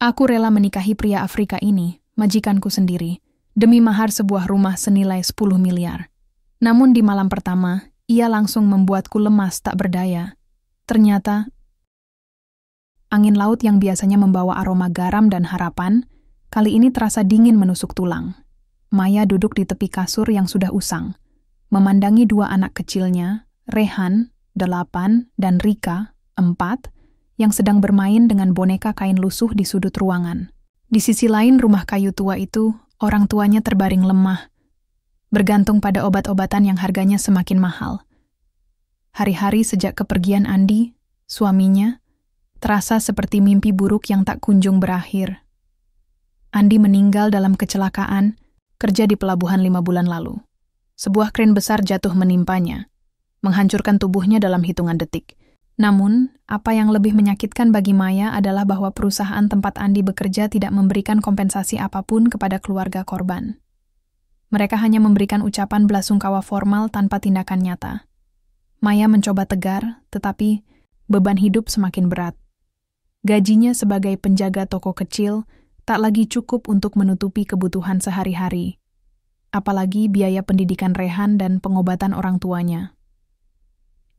Aku rela menikahi pria Afrika ini, majikanku sendiri, demi mahar sebuah rumah senilai 10 miliar. Namun di malam pertama, ia langsung membuatku lemas tak berdaya. Ternyata, angin laut yang biasanya membawa aroma garam dan harapan, kali ini terasa dingin menusuk tulang. Maya duduk di tepi kasur yang sudah usang, memandangi dua anak kecilnya, Rehan, 8, dan Rika, 4, yang sedang bermain dengan boneka kain lusuh di sudut ruangan. Di sisi lain rumah kayu tua itu, orang tuanya terbaring lemah, bergantung pada obat-obatan yang harganya semakin mahal. Hari-hari sejak kepergian Andi, suaminya, terasa seperti mimpi buruk yang tak kunjung berakhir. Andi meninggal dalam kecelakaan, kerja di pelabuhan 5 bulan lalu. Sebuah kren besar jatuh menimpanya, menghancurkan tubuhnya dalam hitungan detik. Namun, apa yang lebih menyakitkan bagi Maya adalah bahwa perusahaan tempat Andi bekerja tidak memberikan kompensasi apapun kepada keluarga korban. Mereka hanya memberikan ucapan belasungkawa formal tanpa tindakan nyata. Maya mencoba tegar, tetapi beban hidup semakin berat. Gajinya sebagai penjaga toko kecil tak lagi cukup untuk menutupi kebutuhan sehari-hari, apalagi biaya pendidikan Rehan dan pengobatan orang tuanya.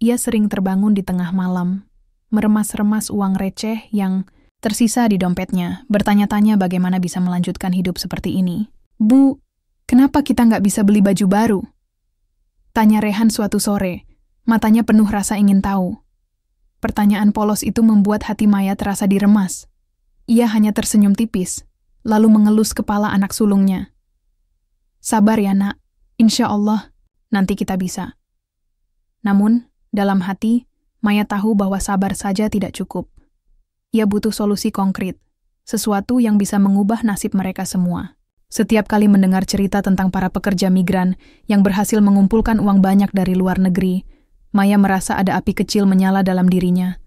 Ia sering terbangun di tengah malam, meremas-remas uang receh yang tersisa di dompetnya, bertanya-tanya bagaimana bisa melanjutkan hidup seperti ini. "Bu, kenapa kita nggak bisa beli baju baru?" tanya Rehan suatu sore, matanya penuh rasa ingin tahu. Pertanyaan polos itu membuat hati Maya terasa diremas. Ia hanya tersenyum tipis, lalu mengelus kepala anak sulungnya. "Sabar ya nak, insya Allah, nanti kita bisa." Namun, dalam hati, Maya tahu bahwa sabar saja tidak cukup. Ia butuh solusi konkret, sesuatu yang bisa mengubah nasib mereka semua. Setiap kali mendengar cerita tentang para pekerja migran yang berhasil mengumpulkan uang banyak dari luar negeri, Maya merasa ada api kecil menyala dalam dirinya.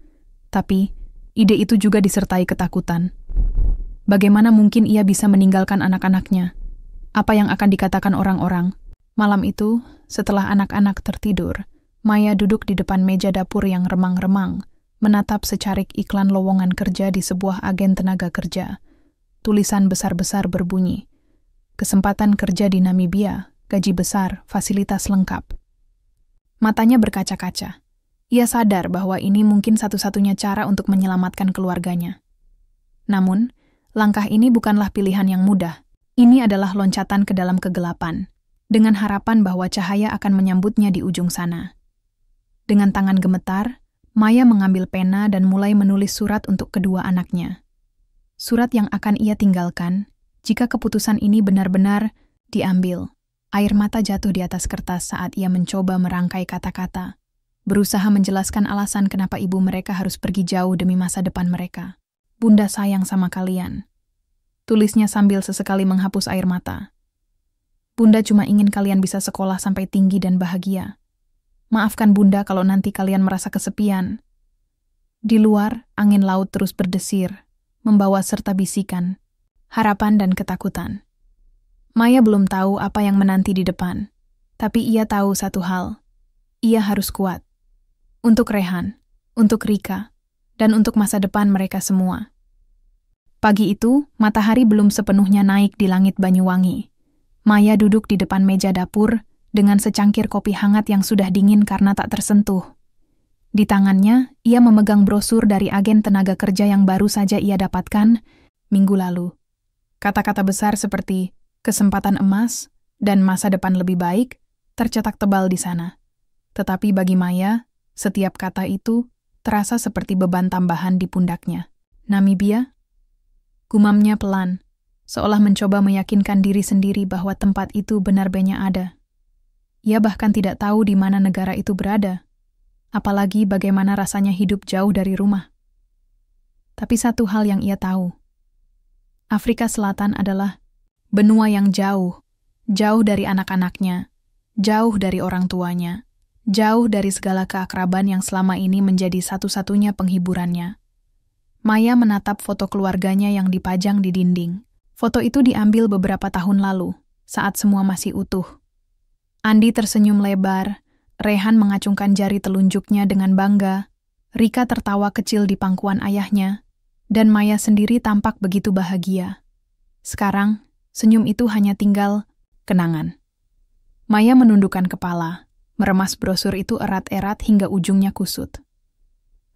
Tapi, ide itu juga disertai ketakutan. Bagaimana mungkin ia bisa meninggalkan anak-anaknya? Apa yang akan dikatakan orang-orang? Malam itu, setelah anak-anak tertidur, Maya duduk di depan meja dapur yang remang-remang, menatap secarik iklan lowongan kerja di sebuah agen tenaga kerja. Tulisan besar-besar berbunyi, "Kesempatan kerja di Namibia, gaji besar, fasilitas lengkap." Matanya berkaca-kaca. Ia sadar bahwa ini mungkin satu-satunya cara untuk menyelamatkan keluarganya. Namun, langkah ini bukanlah pilihan yang mudah. Ini adalah loncatan ke dalam kegelapan, dengan harapan bahwa cahaya akan menyambutnya di ujung sana. Dengan tangan gemetar, Maya mengambil pena dan mulai menulis surat untuk kedua anaknya. Surat yang akan ia tinggalkan jika keputusan ini benar-benar diambil. Air mata jatuh di atas kertas saat ia mencoba merangkai kata-kata, berusaha menjelaskan alasan kenapa ibu mereka harus pergi jauh demi masa depan mereka. "Bunda sayang sama kalian," tulisnya sambil sesekali menghapus air mata. "Bunda cuma ingin kalian bisa sekolah sampai tinggi dan bahagia. Maafkan Bunda kalau nanti kalian merasa kesepian." Di luar, angin laut terus berdesir, membawa serta bisikan, harapan dan ketakutan. Maya belum tahu apa yang menanti di depan, tapi ia tahu satu hal. Ia harus kuat. Untuk Rehan, untuk Rika, dan untuk masa depan mereka semua. Pagi itu, matahari belum sepenuhnya naik di langit Banyuwangi. Maya duduk di depan meja dapur, dengan secangkir kopi hangat yang sudah dingin karena tak tersentuh. Di tangannya, ia memegang brosur dari agen tenaga kerja yang baru saja ia dapatkan minggu lalu. Kata-kata besar seperti kesempatan emas dan masa depan lebih baik tercetak tebal di sana. Tetapi bagi Maya, setiap kata itu terasa seperti beban tambahan di pundaknya. "Namibia?" Gumamnya pelan, seolah mencoba meyakinkan diri sendiri bahwa tempat itu benar-benar ada. Ia bahkan tidak tahu di mana negara itu berada, apalagi bagaimana rasanya hidup jauh dari rumah. Tapi satu hal yang ia tahu, Afrika Selatan adalah benua yang jauh, jauh dari anak-anaknya, jauh dari orang tuanya, jauh dari segala keakraban yang selama ini menjadi satu-satunya penghiburannya. Maya menatap foto keluarganya yang dipajang di dinding. Foto itu diambil beberapa tahun lalu, saat semua masih utuh. Andi tersenyum lebar, Rehan mengacungkan jari telunjuknya dengan bangga, Rika tertawa kecil di pangkuan ayahnya, Dan Maya sendiri tampak begitu bahagia. Sekarang, senyum itu hanya tinggal kenangan. Maya menundukkan kepala, meremas brosur itu erat-erat hingga ujungnya kusut.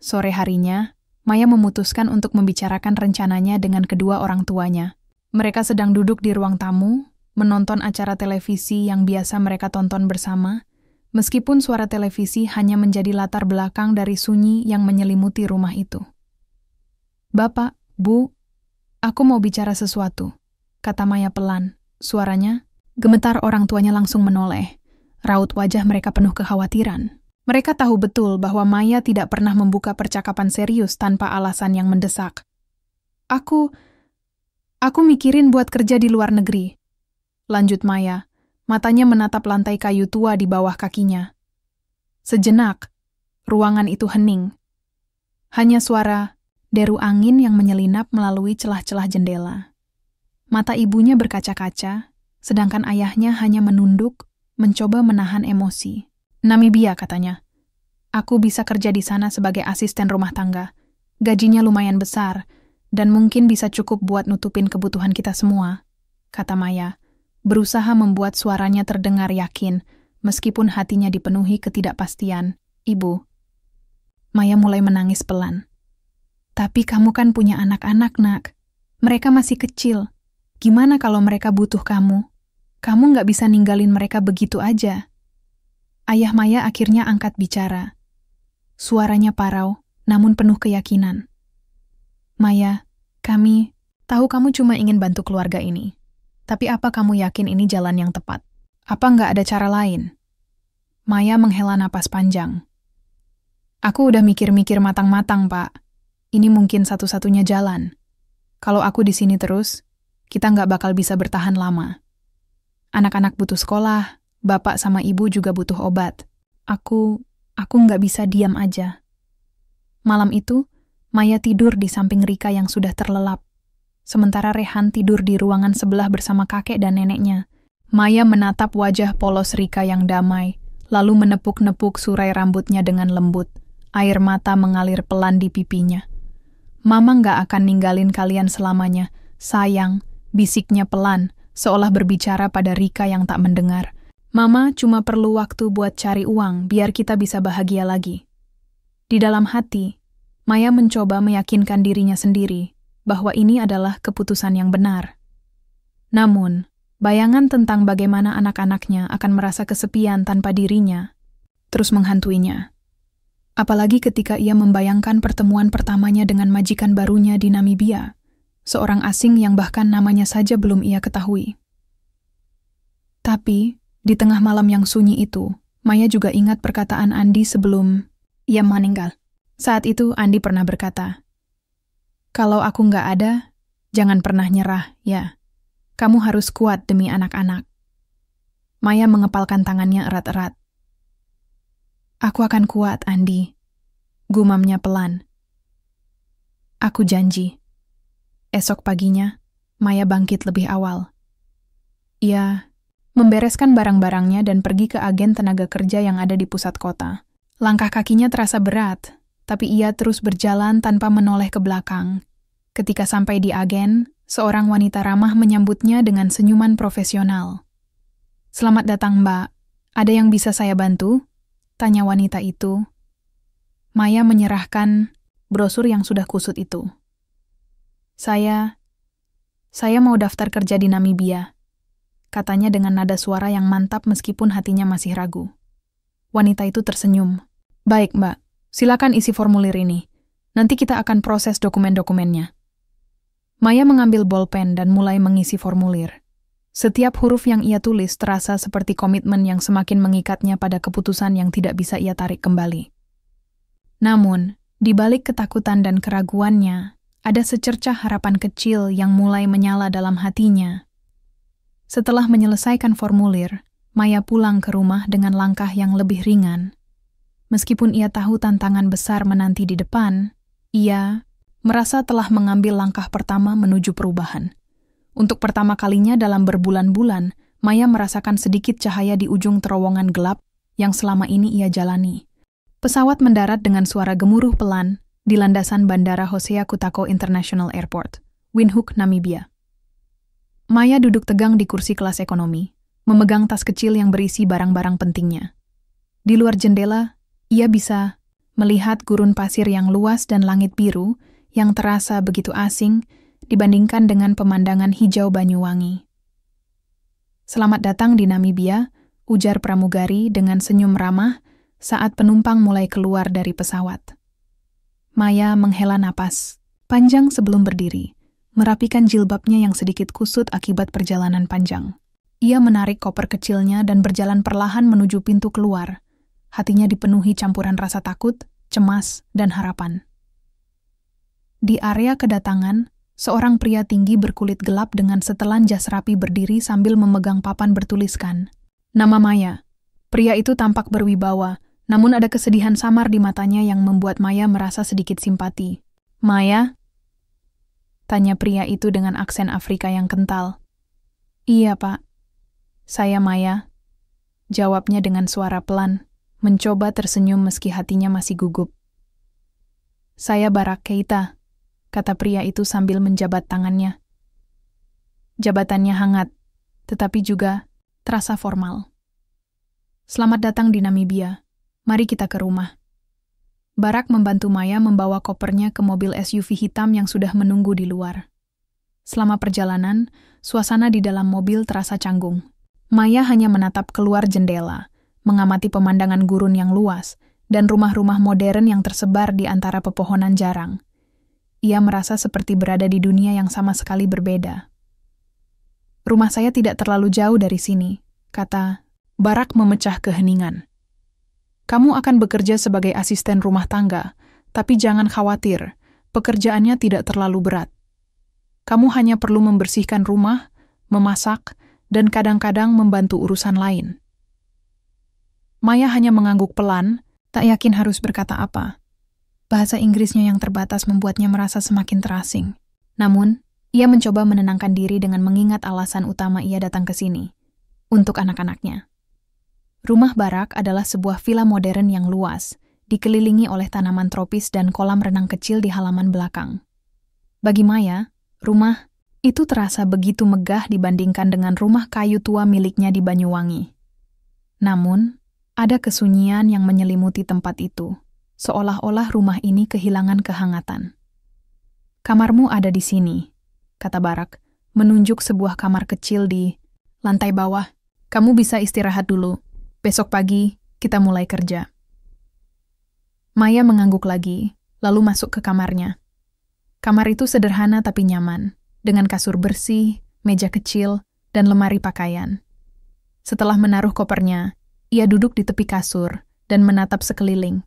Sore harinya, Maya memutuskan untuk membicarakan rencananya dengan kedua orang tuanya. Mereka sedang duduk di ruang tamu, menonton acara televisi yang biasa mereka tonton bersama, meskipun suara televisi hanya menjadi latar belakang dari sunyi yang menyelimuti rumah itu. "Bapak, Bu, aku mau bicara sesuatu," kata Maya pelan. Suaranya, gemetar orang tuanya langsung menoleh. Raut wajah mereka penuh kekhawatiran. Mereka tahu betul bahwa Maya tidak pernah membuka percakapan serius tanpa alasan yang mendesak. Aku mikirin buat kerja di luar negeri," lanjut Maya, matanya menatap lantai kayu tua di bawah kakinya. Sejenak, ruangan itu hening. Hanya suara deru angin yang menyelinap melalui celah-celah jendela. Mata ibunya berkaca-kaca, sedangkan ayahnya hanya menunduk, mencoba menahan emosi. "Namibia," katanya. "Aku bisa kerja di sana sebagai asisten rumah tangga. Gajinya lumayan besar, dan mungkin bisa cukup buat nutupin kebutuhan kita semua," kata Maya, berusaha membuat suaranya terdengar yakin, meskipun hatinya dipenuhi ketidakpastian. "Ibu." Maya mulai menangis pelan. "Tapi kamu kan punya anak-anak, Nak. Mereka masih kecil. Gimana kalau mereka butuh kamu? Kamu nggak bisa ninggalin mereka begitu aja." Ayah Maya akhirnya angkat bicara. Suaranya parau, namun penuh keyakinan. "Maya, kami tahu kamu cuma ingin bantu keluarga ini. Tapi apa kamu yakin ini jalan yang tepat? Apa nggak ada cara lain?" Maya menghela napas panjang. "Aku udah mikir-mikir matang-matang, Pak. Ini mungkin satu-satunya jalan. Kalau aku di sini terus, kita nggak bakal bisa bertahan lama. Anak-anak butuh sekolah, bapak sama ibu juga butuh obat. Aku nggak bisa diam aja." Malam itu, Maya tidur di samping Rika yang sudah terlelap. Sementara Rehan tidur di ruangan sebelah bersama kakek dan neneknya. Maya menatap wajah polos Rika yang damai, lalu menepuk-nepuk surai rambutnya dengan lembut. Air mata mengalir pelan di pipinya. "Mama nggak akan ninggalin kalian selamanya, sayang," bisiknya pelan, seolah berbicara pada Rika yang tak mendengar. "Mama cuma perlu waktu buat cari uang biar kita bisa bahagia lagi." Di dalam hati, Maya mencoba meyakinkan dirinya sendiri bahwa ini adalah keputusan yang benar. Namun, bayangan tentang bagaimana anak-anaknya akan merasa kesepian tanpa dirinya terus menghantuinya. Apalagi ketika ia membayangkan pertemuan pertamanya dengan majikan barunya di Namibia, seorang asing yang bahkan namanya saja belum ia ketahui. Tapi, di tengah malam yang sunyi itu, Maya juga ingat perkataan Andi sebelum ia meninggal. Saat itu Andi pernah berkata, "Kalau aku nggak ada, jangan pernah nyerah, ya. Kamu harus kuat demi anak-anak." Maya mengepalkan tangannya erat-erat. "Aku akan kuat, Andi," gumamnya pelan. "Aku janji." Esok paginya, Maya bangkit lebih awal. Ia membereskan barang-barangnya dan pergi ke agen tenaga kerja yang ada di pusat kota. Langkah kakinya terasa berat, tapi ia terus berjalan tanpa menoleh ke belakang. Ketika sampai di agen, seorang wanita ramah menyambutnya dengan senyuman profesional. "Selamat datang, Mbak. Ada yang bisa saya bantu?" tanya wanita itu. Maya menyerahkan brosur yang sudah kusut itu. Saya mau daftar kerja di Namibia," katanya dengan nada suara yang mantap meskipun hatinya masih ragu. Wanita itu tersenyum. "Baik, Mbak. Silakan isi formulir ini. Nanti kita akan proses dokumen-dokumennya." Maya mengambil bolpen dan mulai mengisi formulir. Setiap huruf yang ia tulis terasa seperti komitmen yang semakin mengikatnya pada keputusan yang tidak bisa ia tarik kembali. Namun, di balik ketakutan dan keraguannya, ada secercah harapan kecil yang mulai menyala dalam hatinya. Setelah menyelesaikan formulir, Maya pulang ke rumah dengan langkah yang lebih ringan. Meskipun ia tahu tantangan besar menanti di depan, ia merasa telah mengambil langkah pertama menuju perubahan. Untuk pertama kalinya dalam berbulan-bulan, Maya merasakan sedikit cahaya di ujung terowongan gelap yang selama ini ia jalani. Pesawat mendarat dengan suara gemuruh pelan, di landasan Bandara Hosea Kutako International Airport, Windhoek, Namibia. Maya duduk tegang di kursi kelas ekonomi, memegang tas kecil yang berisi barang-barang pentingnya. Di luar jendela, ia bisa melihat gurun pasir yang luas dan langit biru yang terasa begitu asing dibandingkan dengan pemandangan hijau Banyuwangi. "Selamat datang di Namibia," ujar pramugari dengan senyum ramah saat penumpang mulai keluar dari pesawat. Maya menghela napas panjang sebelum berdiri, merapikan jilbabnya yang sedikit kusut akibat perjalanan panjang. Ia menarik koper kecilnya dan berjalan perlahan menuju pintu keluar. Hatinya dipenuhi campuran rasa takut, cemas, dan harapan. Di area kedatangan, seorang pria tinggi berkulit gelap dengan setelan jas rapi berdiri sambil memegang papan bertuliskan nama Maya. Pria itu tampak berwibawa, namun ada kesedihan samar di matanya yang membuat Maya merasa sedikit simpati. "Maya?" tanya pria itu dengan aksen Afrika yang kental. "Iya, Pak. Saya Maya," jawabnya dengan suara pelan, mencoba tersenyum meski hatinya masih gugup. "Saya Barak Keita," kata pria itu sambil menjabat tangannya. Jabatannya hangat, tetapi juga terasa formal. "Selamat datang di Namibia. Mari kita ke rumah." Barak membantu Maya membawa kopernya ke mobil SUV hitam yang sudah menunggu di luar. Selama perjalanan, suasana di dalam mobil terasa canggung. Maya hanya menatap keluar jendela, mengamati pemandangan gurun yang luas, dan rumah-rumah modern yang tersebar di antara pepohonan jarang. Ia merasa seperti berada di dunia yang sama sekali berbeda. "Rumah saya tidak terlalu jauh dari sini," kata Barak memecah keheningan. "Kamu akan bekerja sebagai asisten rumah tangga, tapi jangan khawatir, pekerjaannya tidak terlalu berat. Kamu hanya perlu membersihkan rumah, memasak, dan kadang-kadang membantu urusan lain." Maya hanya mengangguk pelan, tak yakin harus berkata apa. Bahasa Inggrisnya yang terbatas membuatnya merasa semakin terasing. Namun, ia mencoba menenangkan diri dengan mengingat alasan utama ia datang ke sini, untuk anak-anaknya. Rumah Barak adalah sebuah villa modern yang luas, dikelilingi oleh tanaman tropis dan kolam renang kecil di halaman belakang. Bagi Maya, rumah itu terasa begitu megah dibandingkan dengan rumah kayu tua miliknya di Banyuwangi. Namun, ada kesunyian yang menyelimuti tempat itu, seolah-olah rumah ini kehilangan kehangatan. "Kamarmu ada di sini," kata Barak, menunjuk sebuah kamar kecil di lantai bawah. "Kamu bisa istirahat dulu. Besok pagi, kita mulai kerja." Maya mengangguk lagi, lalu masuk ke kamarnya. Kamar itu sederhana tapi nyaman, dengan kasur bersih, meja kecil, dan lemari pakaian. Setelah menaruh kopernya, ia duduk di tepi kasur dan menatap sekeliling.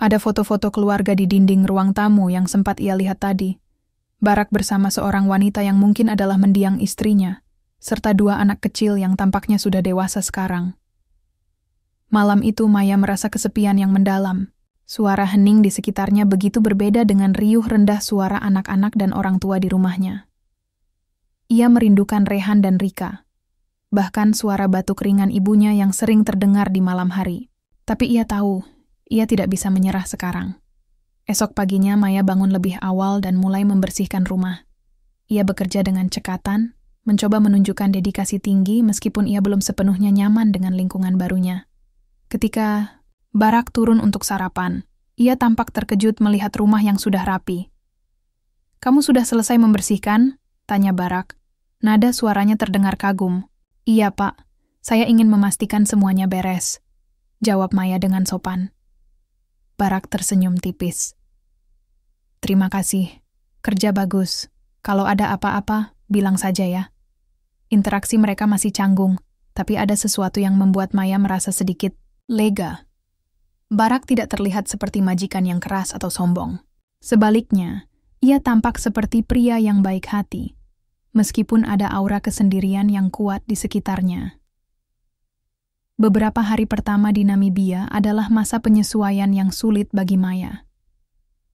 Ada foto-foto keluarga di dinding ruang tamu yang sempat ia lihat tadi. Barak bersama seorang wanita yang mungkin adalah mendiang istrinya, serta dua anak kecil yang tampaknya sudah dewasa sekarang. Malam itu Maya merasa kesepian yang mendalam. Suara hening di sekitarnya begitu berbeda dengan riuh rendah suara anak-anak dan orang tua di rumahnya. Ia merindukan Rehan dan Rika, bahkan suara batuk ringan ibunya yang sering terdengar di malam hari. Tapi ia tahu, ia tidak bisa menyerah sekarang. Esok paginya Maya bangun lebih awal dan mulai membersihkan rumah. Ia bekerja dengan cekatan, mencoba menunjukkan dedikasi tinggi meskipun ia belum sepenuhnya nyaman dengan lingkungan barunya. Ketika Barak turun untuk sarapan, ia tampak terkejut melihat rumah yang sudah rapi. "Kamu sudah selesai membersihkan?" tanya Barak. Nada suaranya terdengar kagum. "Iya, Pak. Saya ingin memastikan semuanya beres," jawab Maya dengan sopan. Barak tersenyum tipis. "Terima kasih. Kerja bagus. Kalau ada apa-apa, bilang saja ya." Interaksi mereka masih canggung, tapi ada sesuatu yang membuat Maya merasa sedikit lega. Barak tidak terlihat seperti majikan yang keras atau sombong. Sebaliknya, ia tampak seperti pria yang baik hati, meskipun ada aura kesendirian yang kuat di sekitarnya. Beberapa hari pertama di Namibia adalah masa penyesuaian yang sulit bagi Maya.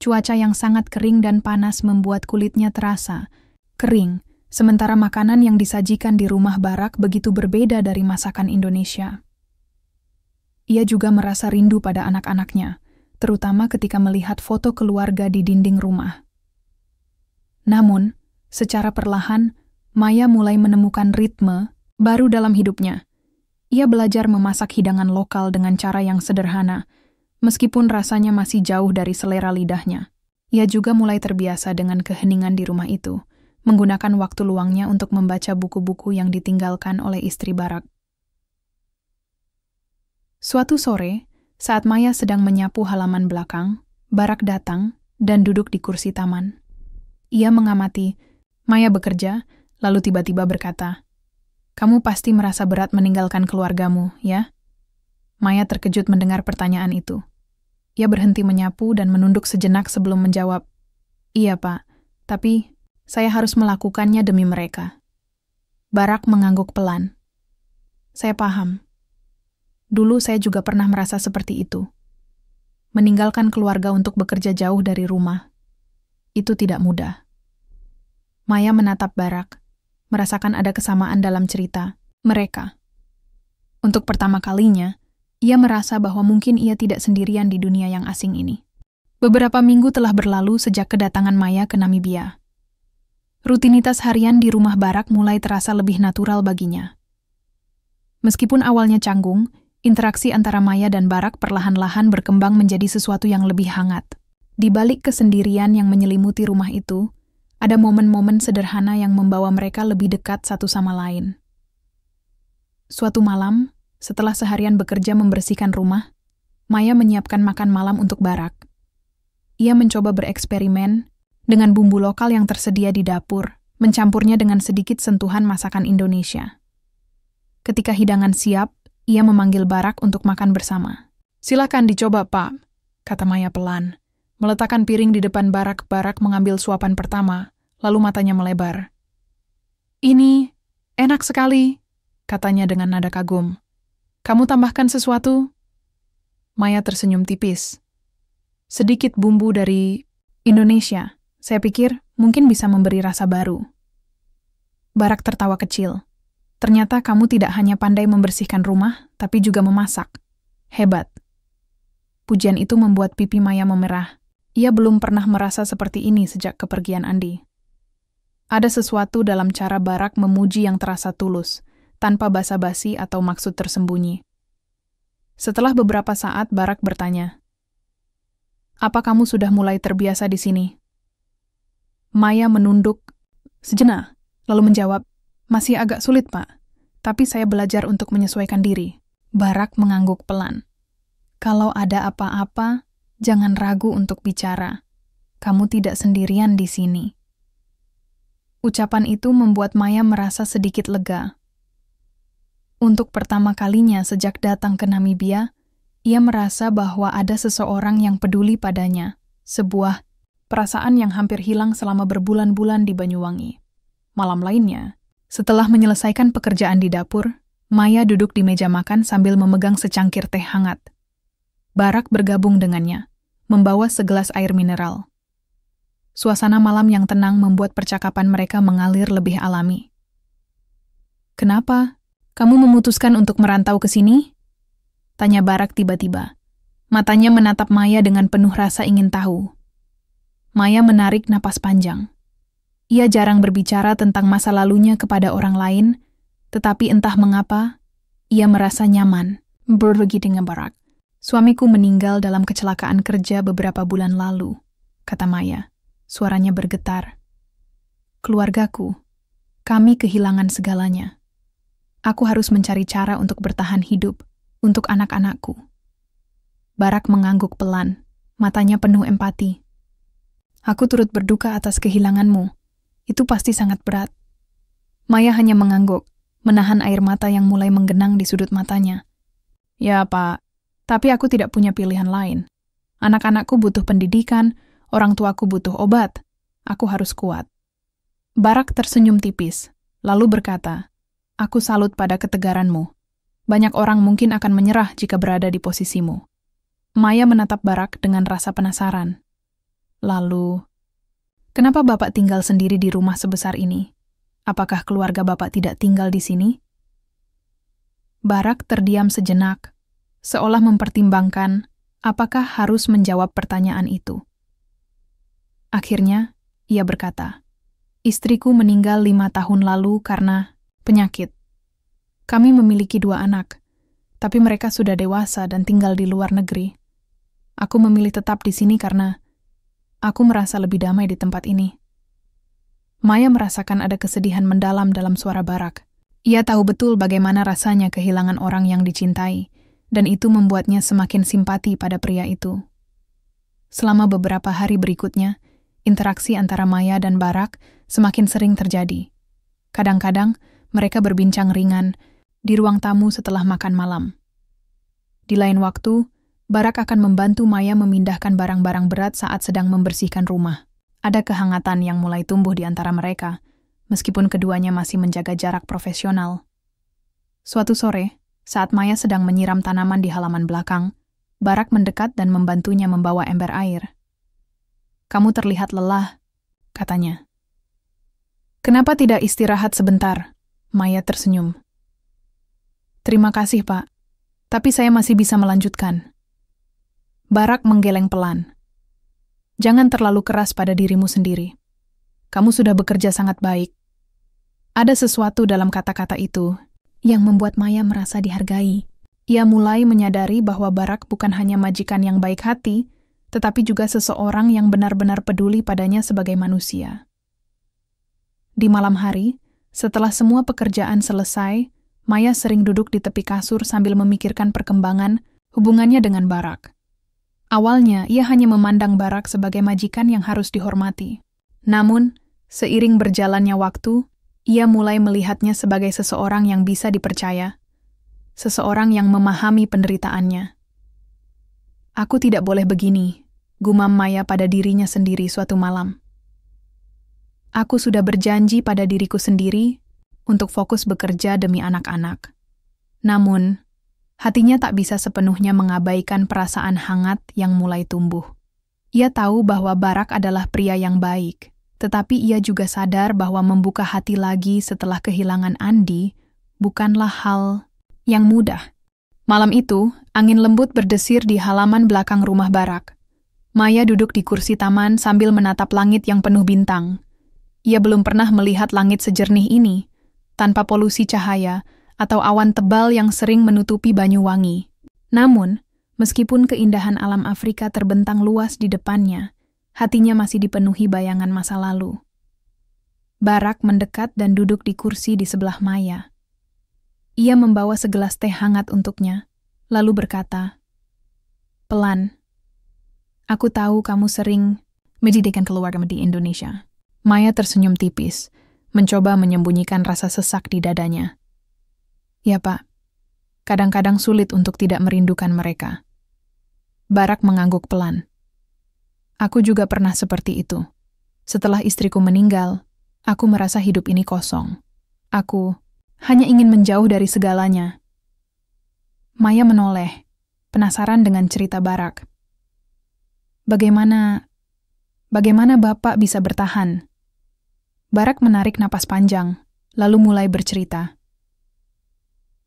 Cuaca yang sangat kering dan panas membuat kulitnya terasa kering, sementara makanan yang disajikan di rumah Barak begitu berbeda dari masakan Indonesia. Ia juga merasa rindu pada anak-anaknya, terutama ketika melihat foto keluarga di dinding rumah. Namun, secara perlahan, Maya mulai menemukan ritme baru dalam hidupnya. Ia belajar memasak hidangan lokal dengan cara yang sederhana, meskipun rasanya masih jauh dari selera lidahnya. Ia juga mulai terbiasa dengan keheningan di rumah itu, menggunakan waktu luangnya untuk membaca buku-buku yang ditinggalkan oleh istri Barak. Suatu sore, saat Maya sedang menyapu halaman belakang, Barak datang dan duduk di kursi taman. Ia mengamati Maya bekerja, lalu tiba-tiba berkata, "Kamu pasti merasa berat meninggalkan keluargamu, ya?" Maya terkejut mendengar pertanyaan itu. Ia berhenti menyapu dan menunduk sejenak sebelum menjawab, "Iya, Pak, tapi saya harus melakukannya demi mereka." Barak mengangguk pelan. "Saya paham. Dulu saya juga pernah merasa seperti itu. Meninggalkan keluarga untuk bekerja jauh dari rumah. Itu tidak mudah." Maya menatap Barak, merasakan ada kesamaan dalam cerita mereka. Untuk pertama kalinya, ia merasa bahwa mungkin ia tidak sendirian di dunia yang asing ini. Beberapa minggu telah berlalu sejak kedatangan Maya ke Namibia. Rutinitas harian di rumah Barak mulai terasa lebih natural baginya. Meskipun awalnya canggung, interaksi antara Maya dan Barak perlahan-lahan berkembang menjadi sesuatu yang lebih hangat. Di balik kesendirian yang menyelimuti rumah itu, ada momen-momen sederhana yang membawa mereka lebih dekat satu sama lain. Suatu malam, setelah seharian bekerja membersihkan rumah, Maya menyiapkan makan malam untuk Barak. Ia mencoba bereksperimen dengan bumbu lokal yang tersedia di dapur, mencampurnya dengan sedikit sentuhan masakan Indonesia. Ketika hidangan siap, ia memanggil Barak untuk makan bersama. "Silakan dicoba, Pak," kata Maya pelan. Meletakkan piring di depan Barak, Barak mengambil suapan pertama, lalu matanya melebar. "Ini enak sekali," katanya dengan nada kagum. "Kamu tambahkan sesuatu?" Maya tersenyum tipis. "Sedikit bumbu dari Indonesia. Saya pikir mungkin bisa memberi rasa baru." Barak tertawa kecil. "Ternyata kamu tidak hanya pandai membersihkan rumah, tapi juga memasak. Hebat." Pujian itu membuat pipi Maya memerah. Ia belum pernah merasa seperti ini sejak kepergian Andi. Ada sesuatu dalam cara Barak memuji yang terasa tulus, tanpa basa-basi atau maksud tersembunyi. Setelah beberapa saat, Barak bertanya, "Apa kamu sudah mulai terbiasa di sini?" Maya menunduk sejenak, lalu menjawab, "Masih agak sulit, Pak. Tapi saya belajar untuk menyesuaikan diri." Barak mengangguk pelan. "Kalau ada apa-apa, jangan ragu untuk bicara. Kamu tidak sendirian di sini." Ucapan itu membuat Maya merasa sedikit lega. Untuk pertama kalinya sejak datang ke Namibia, ia merasa bahwa ada seseorang yang peduli padanya, sebuah perasaan yang hampir hilang selama berbulan-bulan di Banyuwangi. Malam lainnya, setelah menyelesaikan pekerjaan di dapur, Maya duduk di meja makan sambil memegang secangkir teh hangat. Barak bergabung dengannya, membawa segelas air mineral. Suasana malam yang tenang membuat percakapan mereka mengalir lebih alami. "Kenapa kamu memutuskan untuk merantau ke sini?" tanya Barak tiba-tiba. Matanya menatap Maya dengan penuh rasa ingin tahu. Maya menarik napas panjang. Ia jarang berbicara tentang masa lalunya kepada orang lain, tetapi entah mengapa, ia merasa nyaman berbagi dengan Barak. "Suamiku meninggal dalam kecelakaan kerja beberapa bulan lalu," kata Maya. Suaranya bergetar. "Keluargaku, kami kehilangan segalanya. Aku harus mencari cara untuk bertahan hidup, untuk anak-anakku." Barak mengangguk pelan, matanya penuh empati. "Aku turut berduka atas kehilanganmu. Itu pasti sangat berat." Maya hanya mengangguk, menahan air mata yang mulai menggenang di sudut matanya. "Ya, Pak. Tapi aku tidak punya pilihan lain. Anak-anakku butuh pendidikan, orang tuaku butuh obat. Aku harus kuat." Barak tersenyum tipis, lalu berkata, "Aku salut pada ketegaranmu. Banyak orang mungkin akan menyerah jika berada di posisimu." Maya menatap Barak dengan rasa penasaran. "Lalu, kenapa Bapak tinggal sendiri di rumah sebesar ini? Apakah keluarga Bapak tidak tinggal di sini?" Barak terdiam sejenak, seolah mempertimbangkan Apakah harus menjawab pertanyaan itu? Akhirnya, ia berkata, "Istriku meninggal 5 tahun lalu karena penyakit. Kami memiliki 2 anak, tapi mereka sudah dewasa dan tinggal di luar negeri. Aku memilih tetap di sini karena aku merasa lebih damai di tempat ini." Maya merasakan ada kesedihan mendalam dalam suara Barak. Ia tahu betul bagaimana rasanya kehilangan orang yang dicintai, dan itu membuatnya semakin simpati pada pria itu. Selama beberapa hari berikutnya, interaksi antara Maya dan Barak semakin sering terjadi. Kadang-kadang, mereka berbincang ringan di ruang tamu setelah makan malam. Di lain waktu, Barak akan membantu Maya memindahkan barang-barang berat saat sedang membersihkan rumah. Ada kehangatan yang mulai tumbuh di antara mereka, meskipun keduanya masih menjaga jarak profesional. Suatu sore, saat Maya sedang menyiram tanaman di halaman belakang, Barak mendekat dan membantunya membawa ember air. "Kamu terlihat lelah," katanya. "Kenapa tidak istirahat sebentar?" Maya tersenyum. "Terima kasih, Pak. Tapi saya masih bisa melanjutkan." Barak menggeleng pelan. "Jangan terlalu keras pada dirimu sendiri. Kamu sudah bekerja sangat baik." Ada sesuatu dalam kata-kata itu yang membuat Maya merasa dihargai. Ia mulai menyadari bahwa Barak bukan hanya majikan yang baik hati, tetapi juga seseorang yang benar-benar peduli padanya sebagai manusia. Di malam hari, setelah semua pekerjaan selesai, Maya sering duduk di tepi kasur sambil memikirkan perkembangan hubungannya dengan Barak. Awalnya, ia hanya memandang Barak sebagai majikan yang harus dihormati. Namun, seiring berjalannya waktu, ia mulai melihatnya sebagai seseorang yang bisa dipercaya, seseorang yang memahami penderitaannya. "Aku tidak boleh begini," gumam Maya pada dirinya sendiri suatu malam. "Aku sudah berjanji pada diriku sendiri untuk fokus bekerja demi anak-anak." Namun, hatinya tak bisa sepenuhnya mengabaikan perasaan hangat yang mulai tumbuh. Ia tahu bahwa Barak adalah pria yang baik, tetapi ia juga sadar bahwa membuka hati lagi setelah kehilangan Andi bukanlah hal yang mudah. Malam itu, angin lembut berdesir di halaman belakang rumah Barak. Maya duduk di kursi taman sambil menatap langit yang penuh bintang. Ia belum pernah melihat langit sejernih ini, tanpa polusi cahaya atau awan tebal yang sering menutupi Banyuwangi. Namun, meskipun keindahan alam Afrika terbentang luas di depannya, hatinya masih dipenuhi bayangan masa lalu. Barak mendekat dan duduk di kursi di sebelah Maya. Ia membawa segelas teh hangat untuknya, lalu berkata, "Pelan. Aku tahu kamu sering menjadikan keluarga di Indonesia." Maya tersenyum tipis, mencoba menyembunyikan rasa sesak di dadanya. "Ya, Pak. Kadang-kadang sulit untuk tidak merindukan mereka." Barak mengangguk pelan. "Aku juga pernah seperti itu. Setelah istriku meninggal, aku merasa hidup ini kosong. Aku hanya ingin menjauh dari segalanya." Maya menoleh, penasaran dengan cerita Barak. Bagaimana Bapak bisa bertahan?" Barak menarik napas panjang, lalu mulai bercerita.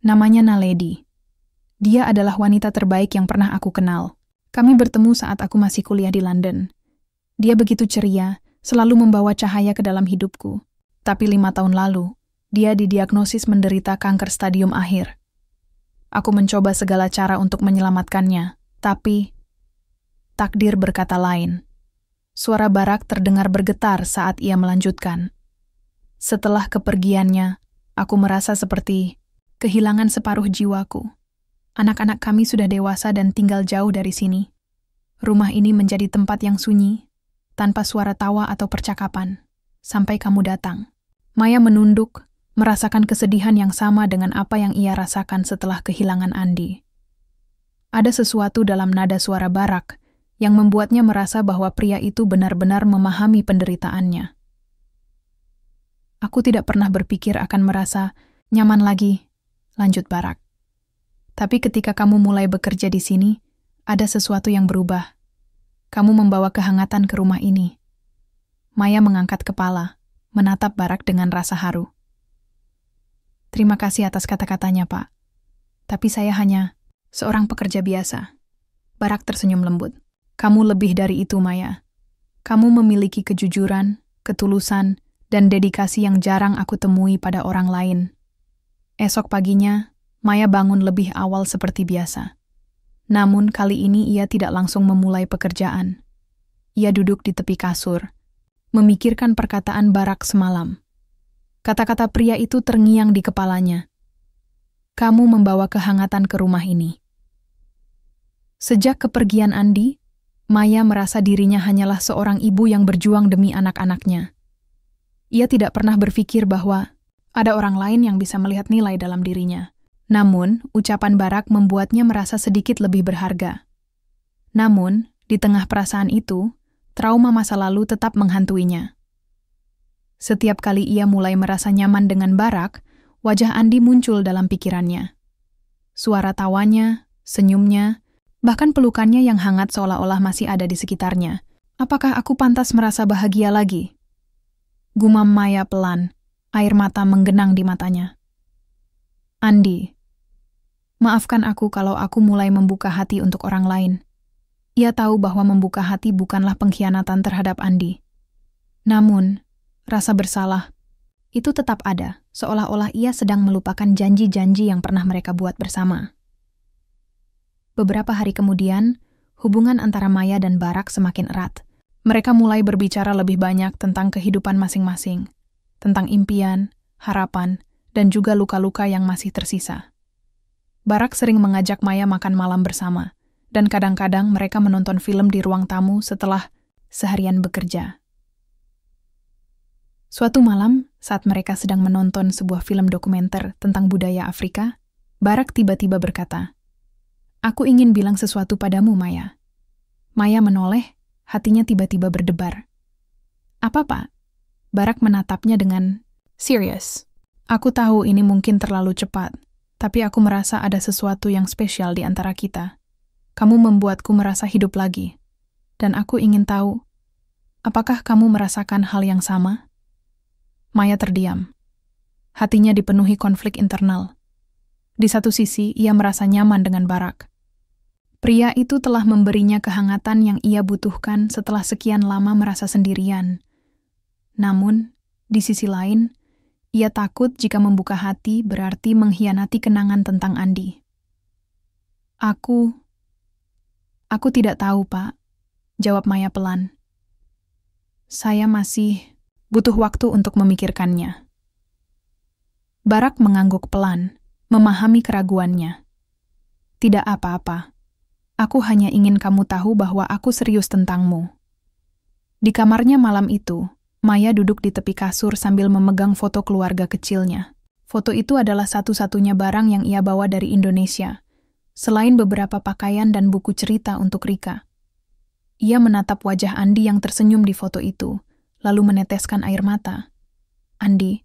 "Namanya Naledi. Dia adalah wanita terbaik yang pernah aku kenal. Kami bertemu saat aku masih kuliah di London. Dia begitu ceria, selalu membawa cahaya ke dalam hidupku. Tapi 5 tahun lalu, dia didiagnosis menderita kanker stadium akhir. Aku mencoba segala cara untuk menyelamatkannya, tapi takdir berkata lain." Suara Barak terdengar bergetar saat ia melanjutkan. "Setelah kepergiannya, aku merasa seperti kehilangan separuh jiwaku. Anak-anak kami sudah dewasa dan tinggal jauh dari sini. Rumah ini menjadi tempat yang sunyi, tanpa suara tawa atau percakapan, sampai kamu datang." Maya menunduk, merasakan kesedihan yang sama dengan apa yang ia rasakan setelah kehilangan Andi. Ada sesuatu dalam nada suara Barak yang membuatnya merasa bahwa pria itu benar-benar memahami penderitaannya. "Aku tidak pernah berpikir akan merasa nyaman lagi," lanjut Barak. "Tapi ketika kamu mulai bekerja di sini, ada sesuatu yang berubah. Kamu membawa kehangatan ke rumah ini." Maya mengangkat kepala, menatap Barak dengan rasa haru. "Terima kasih atas kata-katanya, Pak. Tapi saya hanya seorang pekerja biasa." Barak tersenyum lembut. Kamu lebih dari itu, Maya. Kamu memiliki kejujuran, ketulusan, dan dedikasi yang jarang aku temui pada orang lain. Esok paginya, Maya bangun lebih awal seperti biasa. Namun kali ini ia tidak langsung memulai pekerjaan. Ia duduk di tepi kasur, memikirkan perkataan Barak semalam. Kata-kata pria itu terngiang di kepalanya. Kamu membawa kehangatan ke rumah ini. Sejak kepergian Andi, Maya merasa dirinya hanyalah seorang ibu yang berjuang demi anak-anaknya. Ia tidak pernah berpikir bahwa ada orang lain yang bisa melihat nilai dalam dirinya. Namun, ucapan Barak membuatnya merasa sedikit lebih berharga. Namun, di tengah perasaan itu, trauma masa lalu tetap menghantuinya. Setiap kali ia mulai merasa nyaman dengan Barak, wajah Andi muncul dalam pikirannya. Suara tawanya, senyumnya, bahkan pelukannya yang hangat seolah-olah masih ada di sekitarnya. Apakah aku pantas merasa bahagia lagi? Gumam Maya pelan, air mata menggenang di matanya. Andi, maafkan aku kalau aku mulai membuka hati untuk orang lain. Ia tahu bahwa membuka hati bukanlah pengkhianatan terhadap Andi. Namun, rasa bersalah itu tetap ada, seolah-olah ia sedang melupakan janji-janji yang pernah mereka buat bersama. Beberapa hari kemudian, hubungan antara Maya dan Barak semakin erat. Mereka mulai berbicara lebih banyak tentang kehidupan masing-masing, tentang impian, harapan, dan juga luka-luka yang masih tersisa. Barak sering mengajak Maya makan malam bersama, dan kadang-kadang mereka menonton film di ruang tamu setelah seharian bekerja. Suatu malam, saat mereka sedang menonton sebuah film dokumenter tentang budaya Afrika, Barak tiba-tiba berkata, "Aku ingin bilang sesuatu padamu, Maya." Maya menoleh, hatinya tiba-tiba berdebar. "Apa, Pak?" Barak menatapnya dengan serius. "Aku tahu ini mungkin terlalu cepat, tapi aku merasa ada sesuatu yang spesial di antara kita. Kamu membuatku merasa hidup lagi. Dan aku ingin tahu, apakah kamu merasakan hal yang sama?" Maya terdiam. Hatinya dipenuhi konflik internal. Di satu sisi, ia merasa nyaman dengan Barak. Pria itu telah memberinya kehangatan yang ia butuhkan setelah sekian lama merasa sendirian. Namun, di sisi lain, ia takut jika membuka hati berarti mengkhianati kenangan tentang Andi. Aku tidak tahu, Pak," jawab Maya pelan. "Saya masih butuh waktu untuk memikirkannya." Barak mengangguk pelan, memahami keraguannya. "Tidak apa-apa. Aku hanya ingin kamu tahu bahwa aku serius tentangmu." Di kamarnya malam itu, Maya duduk di tepi kasur sambil memegang foto keluarga kecilnya. Foto itu adalah satu-satunya barang yang ia bawa dari Indonesia, selain beberapa pakaian dan buku cerita untuk Rika. Ia menatap wajah Andi yang tersenyum di foto itu, lalu meneteskan air mata. "Andi,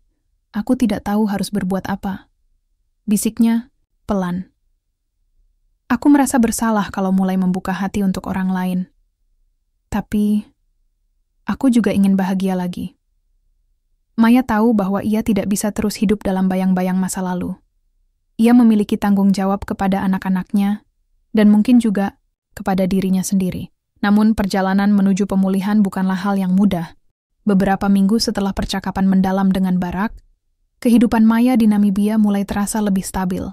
aku tidak tahu harus berbuat apa," bisiknya pelan. "Aku merasa bersalah kalau mulai membuka hati untuk orang lain. Tapi, aku juga ingin bahagia lagi." Maya tahu bahwa ia tidak bisa terus hidup dalam bayang-bayang masa lalu. Ia memiliki tanggung jawab kepada anak-anaknya, dan mungkin juga kepada dirinya sendiri. Namun perjalanan menuju pemulihan bukanlah hal yang mudah. Beberapa minggu setelah percakapan mendalam dengan Barak, kehidupan Maya di Namibia mulai terasa lebih stabil.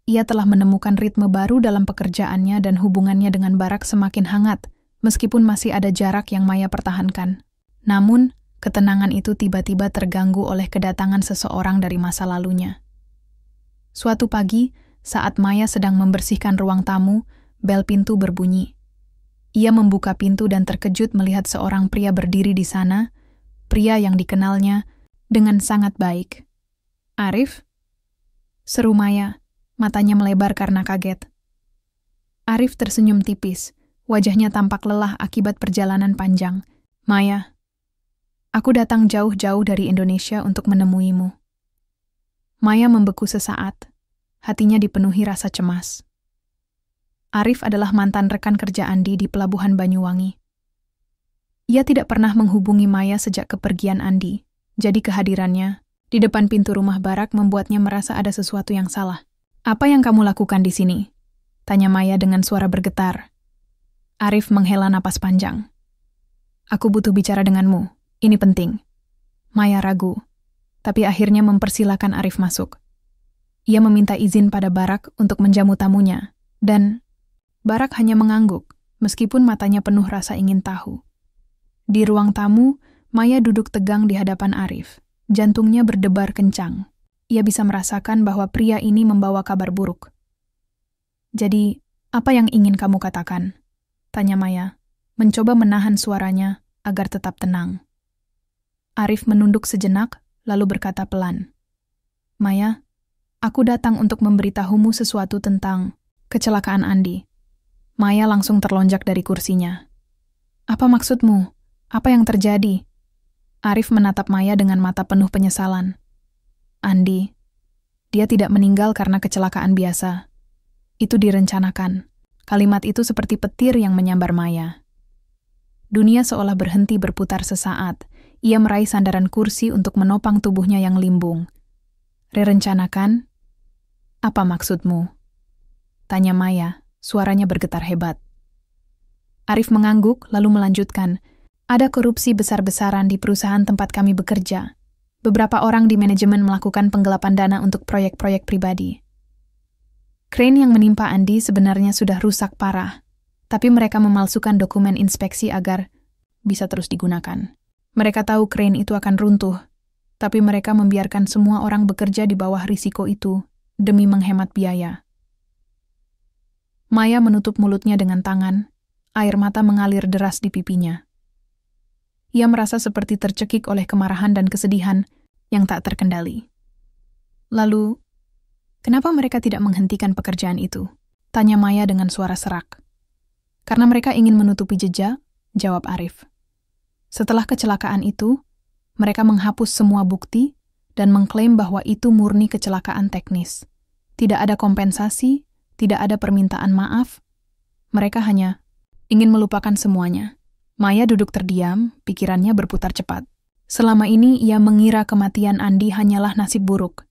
Ia telah menemukan ritme baru dalam pekerjaannya dan hubungannya dengan Barak semakin hangat, meskipun masih ada jarak yang Maya pertahankan. Namun, ketenangan itu tiba-tiba terganggu oleh kedatangan seseorang dari masa lalunya. Suatu pagi, saat Maya sedang membersihkan ruang tamu, bel pintu berbunyi. Ia membuka pintu dan terkejut melihat seorang pria berdiri di sana, pria yang dikenalnya dengan sangat baik. "Arif?" seru Maya. Matanya melebar karena kaget. Arif tersenyum tipis, wajahnya tampak lelah akibat perjalanan panjang. "Maya, aku datang jauh-jauh dari Indonesia untuk menemuimu." Maya membeku sesaat, hatinya dipenuhi rasa cemas. Arif adalah mantan rekan kerja Andi di Pelabuhan Banyuwangi. Ia tidak pernah menghubungi Maya sejak kepergian Andi, jadi kehadirannya di depan pintu rumah Barak membuatnya merasa ada sesuatu yang salah. "Apa yang kamu lakukan di sini?" Tanya Maya dengan suara bergetar. Arif menghela napas panjang. Aku butuh bicara denganmu. Ini penting. Maya ragu, tapi akhirnya mempersilakan Arif masuk. Ia meminta izin pada Barak untuk menjamu tamunya, dan Barak hanya mengangguk, meskipun matanya penuh rasa ingin tahu. Di ruang tamu, Maya duduk tegang di hadapan Arif. Jantungnya berdebar kencang. Ia bisa merasakan bahwa pria ini membawa kabar buruk. Jadi, apa yang ingin kamu katakan? Tanya Maya, mencoba menahan suaranya agar tetap tenang. Arif menunduk sejenak, lalu berkata pelan. Maya, aku datang untuk memberitahumu sesuatu tentang kecelakaan Andi. Maya langsung terlonjak dari kursinya. Apa maksudmu? Apa yang terjadi? Arif menatap Maya dengan mata penuh penyesalan. Andi, dia tidak meninggal karena kecelakaan biasa. Itu direncanakan. Kalimat itu seperti petir yang menyambar Maya. Dunia seolah berhenti berputar sesaat. Ia meraih sandaran kursi untuk menopang tubuhnya yang limbung. Rerencanakan? Apa maksudmu? Tanya Maya, suaranya bergetar hebat. Arif mengangguk lalu melanjutkan, ada korupsi besar-besaran di perusahaan tempat kami bekerja. Beberapa orang di manajemen melakukan penggelapan dana untuk proyek-proyek pribadi. Crane yang menimpa Andi sebenarnya sudah rusak parah, tapi mereka memalsukan dokumen inspeksi agar bisa terus digunakan. Mereka tahu crane itu akan runtuh, tapi mereka membiarkan semua orang bekerja di bawah risiko itu demi menghemat biaya. Maya menutup mulutnya dengan tangan, air mata mengalir deras di pipinya. Ia merasa seperti tercekik oleh kemarahan dan kesedihan yang tak terkendali. Lalu, kenapa mereka tidak menghentikan pekerjaan itu? Tanya Maya dengan suara serak. Karena mereka ingin menutupi jejak, jawab Arif. Setelah kecelakaan itu, mereka menghapus semua bukti dan mengklaim bahwa itu murni kecelakaan teknis. Tidak ada kompensasi, tidak ada permintaan maaf. Mereka hanya ingin melupakan semuanya. Maya duduk terdiam, pikirannya berputar cepat. Selama ini ia mengira kematian Andi hanyalah nasib buruk.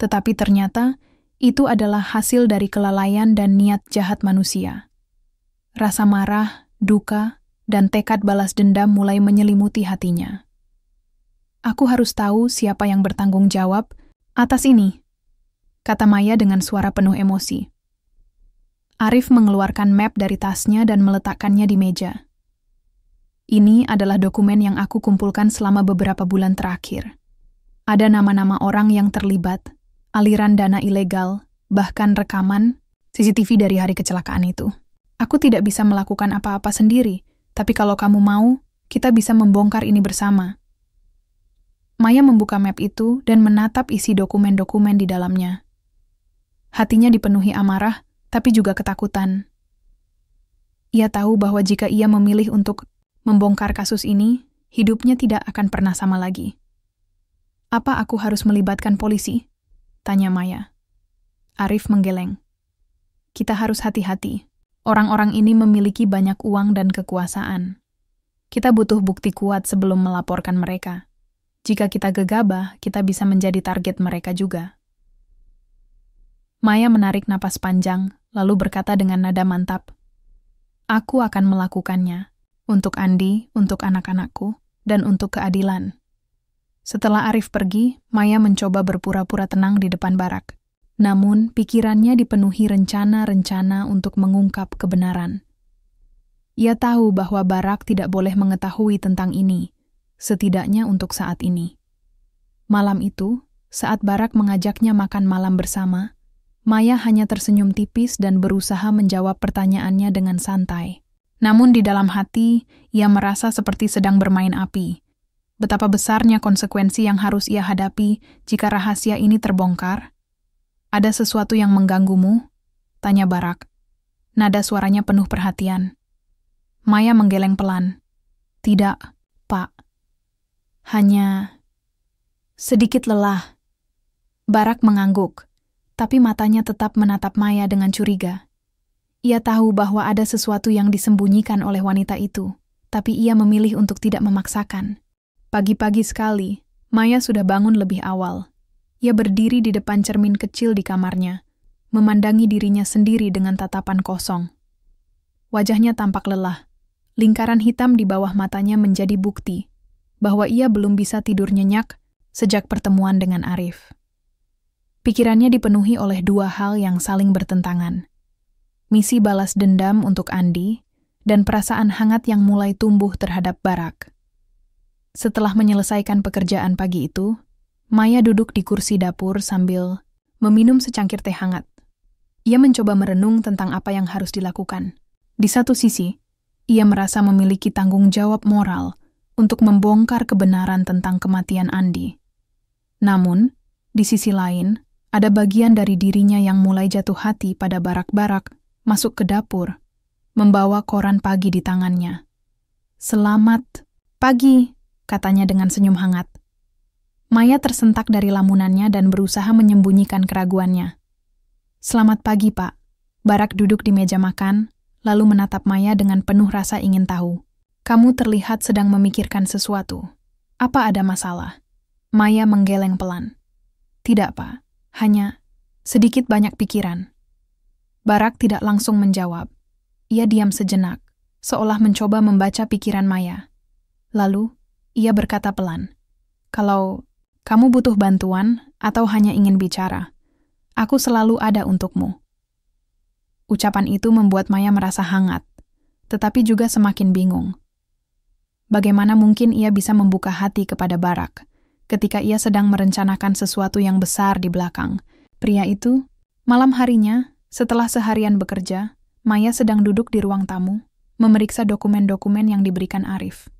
Tetapi ternyata itu adalah hasil dari kelalaian dan niat jahat manusia. Rasa marah, duka, dan tekad balas dendam mulai menyelimuti hatinya. Aku harus tahu siapa yang bertanggung jawab atas ini, kata Maya dengan suara penuh emosi. Arif mengeluarkan map dari tasnya dan meletakkannya di meja. Ini adalah dokumen yang aku kumpulkan selama beberapa bulan terakhir. Ada nama-nama orang yang terlibat, aliran dana ilegal, bahkan rekaman CCTV dari hari kecelakaan itu. Aku tidak bisa melakukan apa-apa sendiri, tapi kalau kamu mau, kita bisa membongkar ini bersama. Maya membuka map itu dan menatap isi dokumen-dokumen di dalamnya. Hatinya dipenuhi amarah, tapi juga ketakutan. Ia tahu bahwa jika ia memilih untuk membongkar kasus ini, hidupnya tidak akan pernah sama lagi. Apa aku harus melibatkan polisi? Tanya Maya. Arif menggeleng. Kita harus hati-hati. Orang-orang ini memiliki banyak uang dan kekuasaan. Kita butuh bukti kuat sebelum melaporkan mereka. Jika kita gegabah, kita bisa menjadi target mereka juga. Maya menarik napas panjang, lalu berkata dengan nada mantap, aku akan melakukannya. Untuk Andi, untuk anak-anakku, dan untuk keadilan. Setelah Arif pergi, Maya mencoba berpura-pura tenang di depan Barak. Namun, pikirannya dipenuhi rencana-rencana untuk mengungkap kebenaran. Ia tahu bahwa Barak tidak boleh mengetahui tentang ini, setidaknya untuk saat ini. Malam itu, saat Barak mengajaknya makan malam bersama, Maya hanya tersenyum tipis dan berusaha menjawab pertanyaannya dengan santai. Namun di dalam hati, ia merasa seperti sedang bermain api. Betapa besarnya konsekuensi yang harus ia hadapi jika rahasia ini terbongkar. Ada sesuatu yang mengganggumu? Tanya Barak. Nada suaranya penuh perhatian. Maya menggeleng pelan. Tidak, Pak. Hanya sedikit lelah. Barak mengangguk, tapi matanya tetap menatap Maya dengan curiga. Ia tahu bahwa ada sesuatu yang disembunyikan oleh wanita itu, tapi ia memilih untuk tidak memaksakan. Pagi-pagi sekali, Maya sudah bangun lebih awal. Ia berdiri di depan cermin kecil di kamarnya, memandangi dirinya sendiri dengan tatapan kosong. Wajahnya tampak lelah. Lingkaran hitam di bawah matanya menjadi bukti bahwa ia belum bisa tidur nyenyak sejak pertemuan dengan Arif. Pikirannya dipenuhi oleh dua hal yang saling bertentangan. Misi balas dendam untuk Andi dan perasaan hangat yang mulai tumbuh terhadap Barak. Setelah menyelesaikan pekerjaan pagi itu, Maya duduk di kursi dapur sambil meminum secangkir teh hangat. Ia mencoba merenung tentang apa yang harus dilakukan. Di satu sisi, ia merasa memiliki tanggung jawab moral untuk membongkar kebenaran tentang kematian Andi. Namun, di sisi lain, ada bagian dari dirinya yang mulai jatuh hati pada Barak-Barak masuk ke dapur, membawa koran pagi di tangannya. "Selamat pagi," katanya dengan senyum hangat. Maya tersentak dari lamunannya dan berusaha menyembunyikan keraguannya. "Selamat pagi, Pak." Barak duduk di meja makan, lalu menatap Maya dengan penuh rasa ingin tahu. "Kamu terlihat sedang memikirkan sesuatu. Apa ada masalah?" Maya menggeleng pelan. "Tidak, Pak. Hanya sedikit banyak pikiran." Barak tidak langsung menjawab. Ia diam sejenak, seolah mencoba membaca pikiran Maya. Lalu, ia berkata pelan, "Kalau kamu butuh bantuan atau hanya ingin bicara, aku selalu ada untukmu." Ucapan itu membuat Maya merasa hangat, tetapi juga semakin bingung. Bagaimana mungkin ia bisa membuka hati kepada Barak ketika ia sedang merencanakan sesuatu yang besar di belakang? Pria itu, malam harinya, setelah seharian bekerja, Maya sedang duduk di ruang tamu, memeriksa dokumen-dokumen yang diberikan Arif.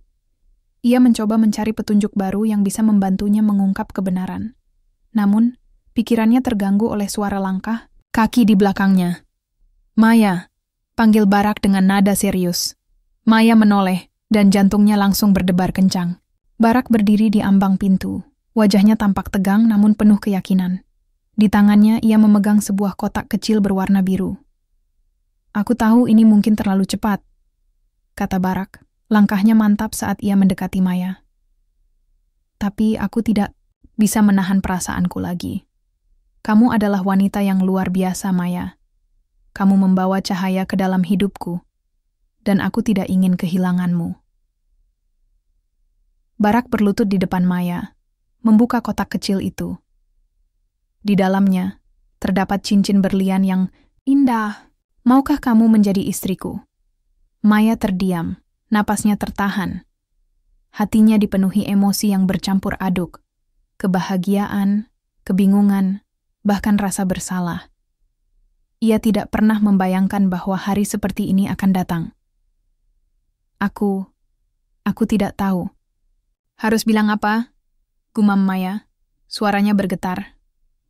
Ia mencoba mencari petunjuk baru yang bisa membantunya mengungkap kebenaran. Namun, pikirannya terganggu oleh suara langkah kaki di belakangnya. "Maya," panggil Barak dengan nada serius. Maya menoleh, dan jantungnya langsung berdebar kencang. Barak berdiri di ambang pintu. Wajahnya tampak tegang namun penuh keyakinan. Di tangannya ia memegang sebuah kotak kecil berwarna biru. "Aku tahu ini mungkin terlalu cepat," kata Barak. Langkahnya mantap saat ia mendekati Maya. "Tapi aku tidak bisa menahan perasaanku lagi. Kamu adalah wanita yang luar biasa, Maya. Kamu membawa cahaya ke dalam hidupku, dan aku tidak ingin kehilanganmu." Barak berlutut di depan Maya, membuka kotak kecil itu. Di dalamnya, terdapat cincin berlian yang indah. "Maukah kamu menjadi istriku?" Maya terdiam, napasnya tertahan. Hatinya dipenuhi emosi yang bercampur aduk. Kebahagiaan, kebingungan, bahkan rasa bersalah. Ia tidak pernah membayangkan bahwa hari seperti ini akan datang. Aku tidak tahu." "Harus bilang apa?" gumam Maya. Suaranya bergetar.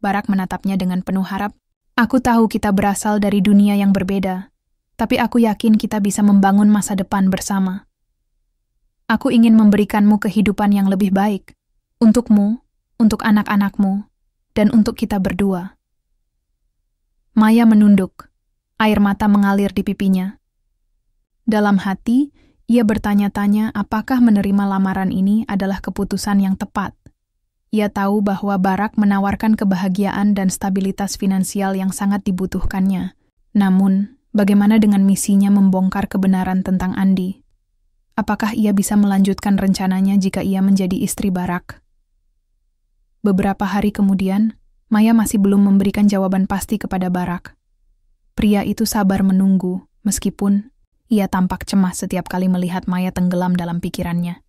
Barak menatapnya dengan penuh harap. "Aku tahu kita berasal dari dunia yang berbeda, tapi aku yakin kita bisa membangun masa depan bersama. Aku ingin memberikanmu kehidupan yang lebih baik, untukmu, untuk anak-anakmu, dan untuk kita berdua." Maya menunduk. Air mata mengalir di pipinya. Dalam hati, ia bertanya-tanya apakah menerima lamaran ini adalah keputusan yang tepat. Ia tahu bahwa Barak menawarkan kebahagiaan dan stabilitas finansial yang sangat dibutuhkannya. Namun, bagaimana dengan misinya membongkar kebenaran tentang Andi? Apakah ia bisa melanjutkan rencananya jika ia menjadi istri Barak? Beberapa hari kemudian, Maya masih belum memberikan jawaban pasti kepada Barak. Pria itu sabar menunggu, meskipun ia tampak cemas setiap kali melihat Maya tenggelam dalam pikirannya.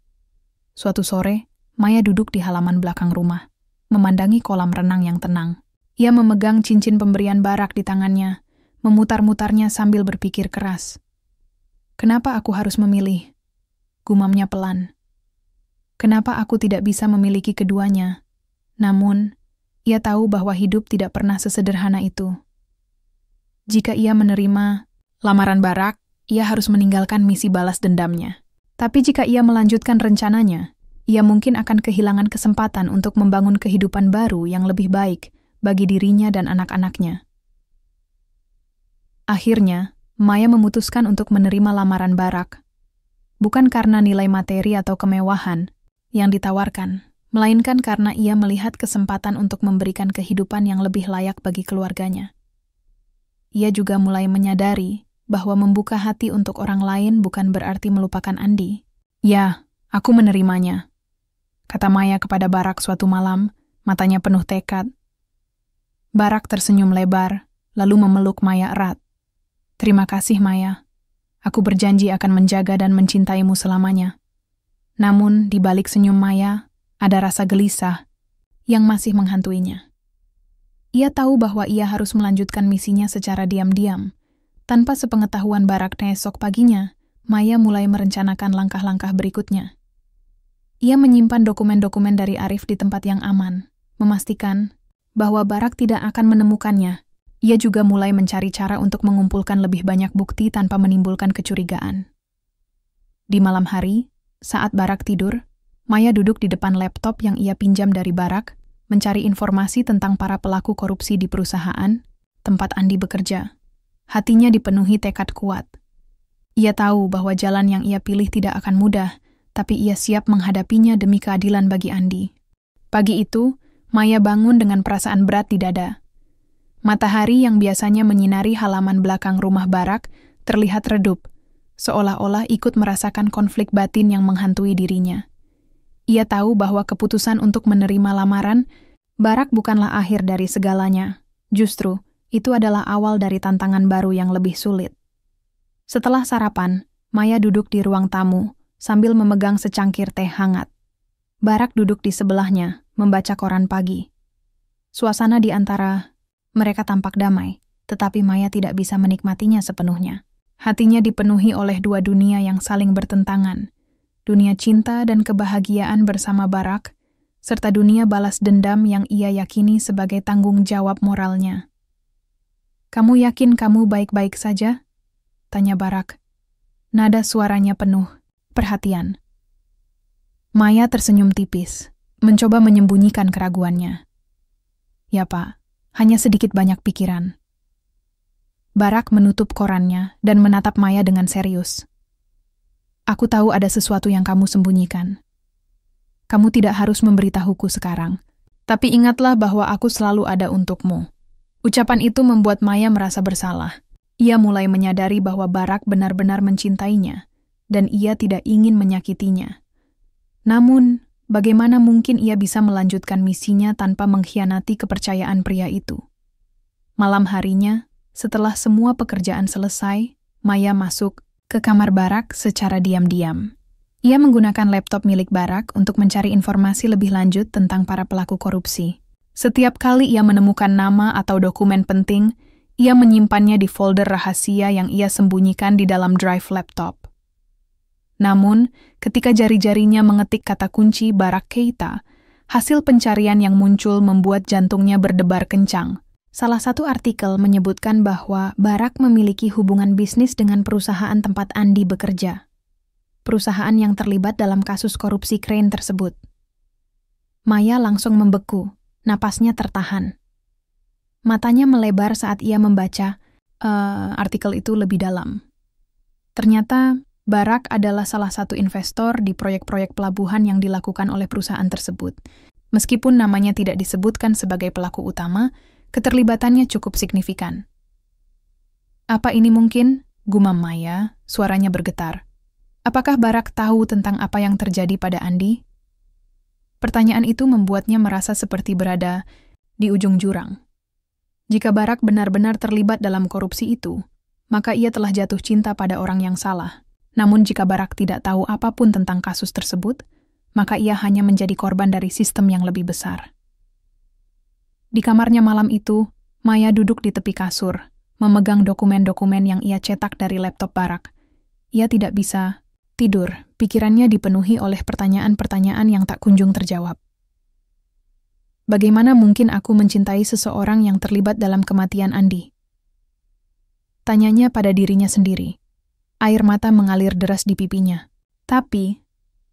Suatu sore, Maya duduk di halaman belakang rumah, memandangi kolam renang yang tenang. Ia memegang cincin pemberian Barak di tangannya, memutar-mutarnya sambil berpikir keras. "Kenapa aku harus memilih?" gumamnya pelan. "Kenapa aku tidak bisa memiliki keduanya?" Namun, ia tahu bahwa hidup tidak pernah sesederhana itu. Jika ia menerima lamaran Barak, ia harus meninggalkan misi balas dendamnya. Tapi jika ia melanjutkan rencananya, ia mungkin akan kehilangan kesempatan untuk membangun kehidupan baru yang lebih baik bagi dirinya dan anak-anaknya. Akhirnya, Maya memutuskan untuk menerima lamaran Barak. Bukan karena nilai materi atau kemewahan yang ditawarkan, melainkan karena ia melihat kesempatan untuk memberikan kehidupan yang lebih layak bagi keluarganya. ia juga mulai menyadari bahwa membuka hati untuk orang lain bukan berarti melupakan Andi. "Ya, aku menerimanya," kata Maya kepada Barak suatu malam, matanya penuh tekad. Barak tersenyum lebar, lalu memeluk Maya erat. "Terima kasih, Maya. Aku berjanji akan menjaga dan mencintaimu selamanya." Namun, di balik senyum Maya, ada rasa gelisah yang masih menghantuinya. Ia tahu bahwa ia harus melanjutkan misinya secara diam-diam. Tanpa sepengetahuan Barak esok paginya, Maya mulai merencanakan langkah-langkah berikutnya. Ia menyimpan dokumen-dokumen dari Arif di tempat yang aman, memastikan bahwa Barak tidak akan menemukannya. Ia juga mulai mencari cara untuk mengumpulkan lebih banyak bukti tanpa menimbulkan kecurigaan. Di malam hari, saat Barak tidur, Maya duduk di depan laptop yang ia pinjam dari Barak, mencari informasi tentang para pelaku korupsi di perusahaan tempat Andi bekerja. Hatinya dipenuhi tekad kuat. Ia tahu bahwa jalan yang ia pilih tidak akan mudah, tapi ia siap menghadapinya demi keadilan bagi Andi. Pagi itu, Maya bangun dengan perasaan berat di dada. Matahari yang biasanya menyinari halaman belakang rumah Barak terlihat redup, seolah-olah ikut merasakan konflik batin yang menghantui dirinya. Ia tahu bahwa keputusan untuk menerima lamaran Barak bukanlah akhir dari segalanya. Justru, itu adalah awal dari tantangan baru yang lebih sulit. Setelah sarapan, Maya duduk di ruang tamu sambil memegang secangkir teh hangat. Barak duduk di sebelahnya, membaca koran pagi. Suasana di antara mereka tampak damai, tetapi Maya tidak bisa menikmatinya sepenuhnya. Hatinya dipenuhi oleh dua dunia yang saling bertentangan. Dunia cinta dan kebahagiaan bersama Barak, serta dunia balas dendam yang ia yakini sebagai tanggung jawab moralnya. "Kamu yakin kamu baik-baik saja?" tanya Barak. Nada suaranya penuh perhatian. Maya tersenyum tipis, mencoba menyembunyikan keraguannya. "Ya, Pak, hanya sedikit banyak pikiran." Barak menutup korannya dan menatap Maya dengan serius. "Aku tahu ada sesuatu yang kamu sembunyikan. Kamu tidak harus memberitahuku sekarang, tapi ingatlah bahwa aku selalu ada untukmu." Ucapan itu membuat Maya merasa bersalah. Ia mulai menyadari bahwa Barak benar-benar mencintainya, dan ia tidak ingin menyakitinya. Namun, bagaimana mungkin ia bisa melanjutkan misinya tanpa mengkhianati kepercayaan pria itu? Malam harinya, setelah semua pekerjaan selesai, Maya masuk ke kamar Barak secara diam-diam. Ia menggunakan laptop milik Barak untuk mencari informasi lebih lanjut tentang para pelaku korupsi. Setiap kali ia menemukan nama atau dokumen penting, ia menyimpannya di folder rahasia yang ia sembunyikan di dalam drive laptop. Namun, ketika jari-jarinya mengetik kata kunci Barak Keita, hasil pencarian yang muncul membuat jantungnya berdebar kencang. Salah satu artikel menyebutkan bahwa Barak memiliki hubungan bisnis dengan perusahaan tempat Andi bekerja. Perusahaan yang terlibat dalam kasus korupsi Crane tersebut. Maya langsung membeku, napasnya tertahan. Matanya melebar saat ia membaca artikel itu lebih dalam. Ternyata, Barak adalah salah satu investor di proyek-proyek pelabuhan yang dilakukan oleh perusahaan tersebut. Meskipun namanya tidak disebutkan sebagai pelaku utama, keterlibatannya cukup signifikan. "Apa ini mungkin?" gumam Maya, suaranya bergetar. Apakah Barak tahu tentang apa yang terjadi pada Andi? Pertanyaan itu membuatnya merasa seperti berada di ujung jurang. Jika Barak benar-benar terlibat dalam korupsi itu, maka ia telah jatuh cinta pada orang yang salah. Namun jika Barak tidak tahu apapun tentang kasus tersebut, maka ia hanya menjadi korban dari sistem yang lebih besar. Di kamarnya malam itu, Maya duduk di tepi kasur, memegang dokumen-dokumen yang ia cetak dari laptop Barak. Ia tidak bisa tidur, pikirannya dipenuhi oleh pertanyaan-pertanyaan yang tak kunjung terjawab. Bagaimana mungkin aku mencintai seseorang yang terlibat dalam kematian Andi? Tanyanya pada dirinya sendiri. Air mata mengalir deras di pipinya. Tapi,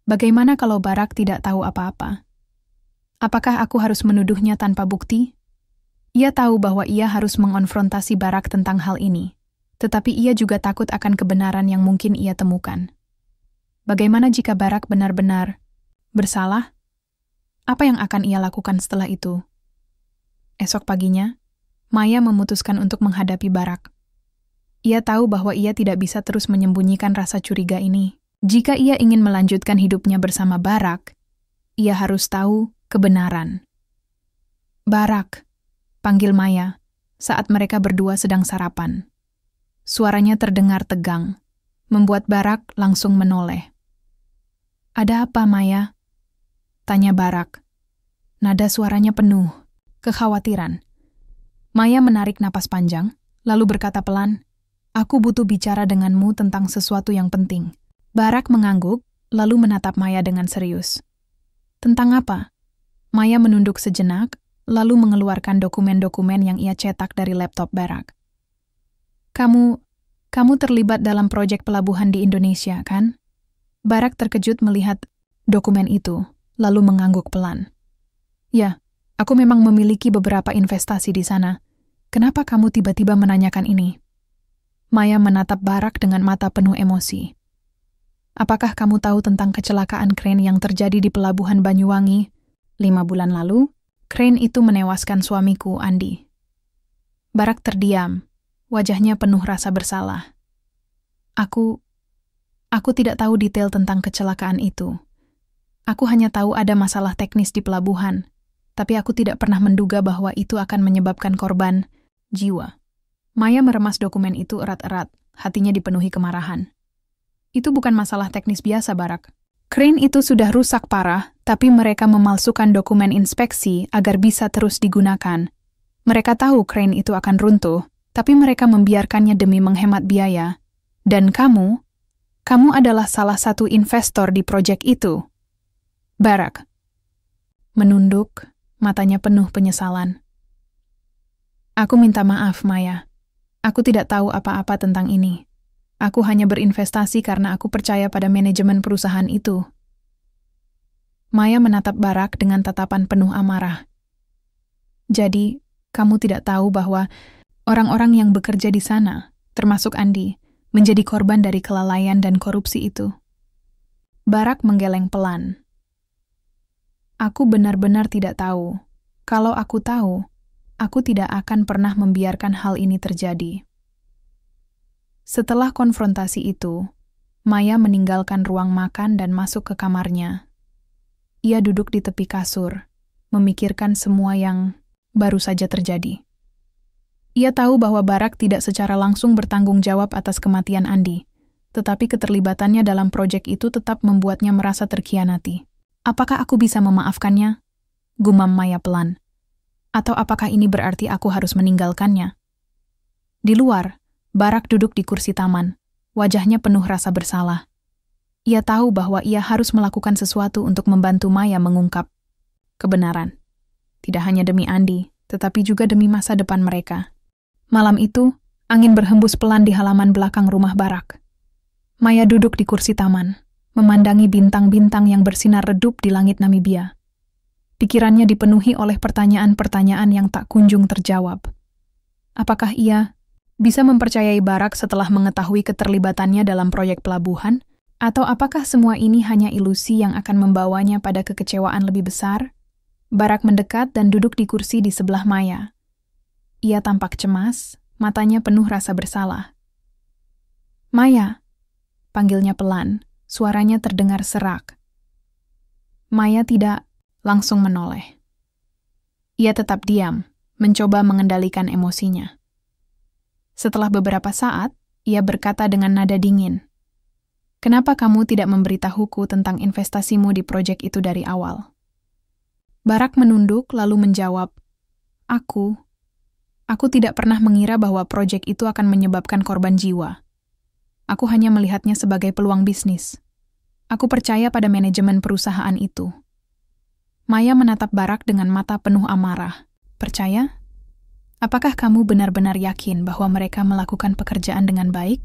bagaimana kalau Barak tidak tahu apa-apa? Apakah aku harus menuduhnya tanpa bukti? Ia tahu bahwa ia harus mengonfrontasi Barak tentang hal ini, tetapi ia juga takut akan kebenaran yang mungkin ia temukan. Bagaimana jika Barak benar-benar bersalah? Apa yang akan ia lakukan setelah itu? Esok paginya, Maya memutuskan untuk menghadapi Barak. Ia tahu bahwa ia tidak bisa terus menyembunyikan rasa curiga ini. Jika ia ingin melanjutkan hidupnya bersama Barak, ia harus tahu kebenaran. "Barak," panggil Maya saat mereka berdua sedang sarapan. Suaranya terdengar tegang, membuat Barak langsung menoleh. "Ada apa, Maya?" tanya Barak. Nada suaranya penuh kekhawatiran. Maya menarik napas panjang, lalu berkata pelan, "Aku butuh bicara denganmu tentang sesuatu yang penting." Barak mengangguk, lalu menatap Maya dengan serius. "Tentang apa?" Maya menunduk sejenak, lalu mengeluarkan dokumen-dokumen yang ia cetak dari laptop Barak. Kamu terlibat dalam proyek pelabuhan di Indonesia, kan?" Barak terkejut melihat dokumen itu, lalu mengangguk pelan. "Ya, aku memang memiliki beberapa investasi di sana. Kenapa kamu tiba-tiba menanyakan ini?" Maya menatap Barak dengan mata penuh emosi. "Apakah kamu tahu tentang kecelakaan kren yang terjadi di pelabuhan Banyuwangi 5 bulan lalu? Kren itu menewaskan suamiku, Andi." Barak terdiam, wajahnya penuh rasa bersalah. Aku tidak tahu detail tentang kecelakaan itu. Aku hanya tahu ada masalah teknis di pelabuhan, tapi aku tidak pernah menduga bahwa itu akan menyebabkan korban jiwa." Maya meremas dokumen itu erat-erat, hatinya dipenuhi kemarahan. "Itu bukan masalah teknis biasa, Barak. Kren itu sudah rusak parah, tapi mereka memalsukan dokumen inspeksi agar bisa terus digunakan. Mereka tahu kren itu akan runtuh, tapi mereka membiarkannya demi menghemat biaya. Dan kamu adalah salah satu investor di proyek itu." Barak menunduk, matanya penuh penyesalan. "Aku minta maaf, Maya. Aku tidak tahu apa-apa tentang ini. Aku hanya berinvestasi karena aku percaya pada manajemen perusahaan itu." Maya menatap Barak dengan tatapan penuh amarah. "Jadi, kamu tidak tahu bahwa orang-orang yang bekerja di sana, termasuk Andi, menjadi korban dari kelalaian dan korupsi itu?" Barak menggeleng pelan. "Aku benar-benar tidak tahu. Kalau aku tahu, aku tidak akan pernah membiarkan hal ini terjadi." Setelah konfrontasi itu, Maya meninggalkan ruang makan dan masuk ke kamarnya. Ia duduk di tepi kasur, memikirkan semua yang baru saja terjadi. Ia tahu bahwa Barak tidak secara langsung bertanggung jawab atas kematian Andi, tetapi keterlibatannya dalam proyek itu tetap membuatnya merasa terkhianati. "Apakah aku bisa memaafkannya?" gumam Maya pelan. "Atau apakah ini berarti aku harus meninggalkannya?" Di luar, Barak duduk di kursi taman, wajahnya penuh rasa bersalah. Ia tahu bahwa ia harus melakukan sesuatu untuk membantu Maya mengungkap kebenaran. Tidak hanya demi Andi, tetapi juga demi masa depan mereka. Malam itu, angin berhembus pelan di halaman belakang rumah Barak. Maya duduk di kursi taman, memandangi bintang-bintang yang bersinar redup di langit Namibia. Pikirannya dipenuhi oleh pertanyaan-pertanyaan yang tak kunjung terjawab. Apakah ia bisa mempercayai Barak setelah mengetahui keterlibatannya dalam proyek pelabuhan? Atau apakah semua ini hanya ilusi yang akan membawanya pada kekecewaan lebih besar? Barak mendekat dan duduk di kursi di sebelah Maya. Ia tampak cemas, matanya penuh rasa bersalah. "Maya," panggilnya pelan, suaranya terdengar serak. Maya tidak langsung menoleh. Ia tetap diam, mencoba mengendalikan emosinya. Setelah beberapa saat, ia berkata dengan nada dingin, "Kenapa kamu tidak memberitahuku tentang investasimu di proyek itu dari awal?" Barak menunduk lalu menjawab, Aku tidak pernah mengira bahwa proyek itu akan menyebabkan korban jiwa. Aku hanya melihatnya sebagai peluang bisnis. Aku percaya pada manajemen perusahaan itu." Maya menatap Barak dengan mata penuh amarah. "Percaya? Apakah kamu benar-benar yakin bahwa mereka melakukan pekerjaan dengan baik?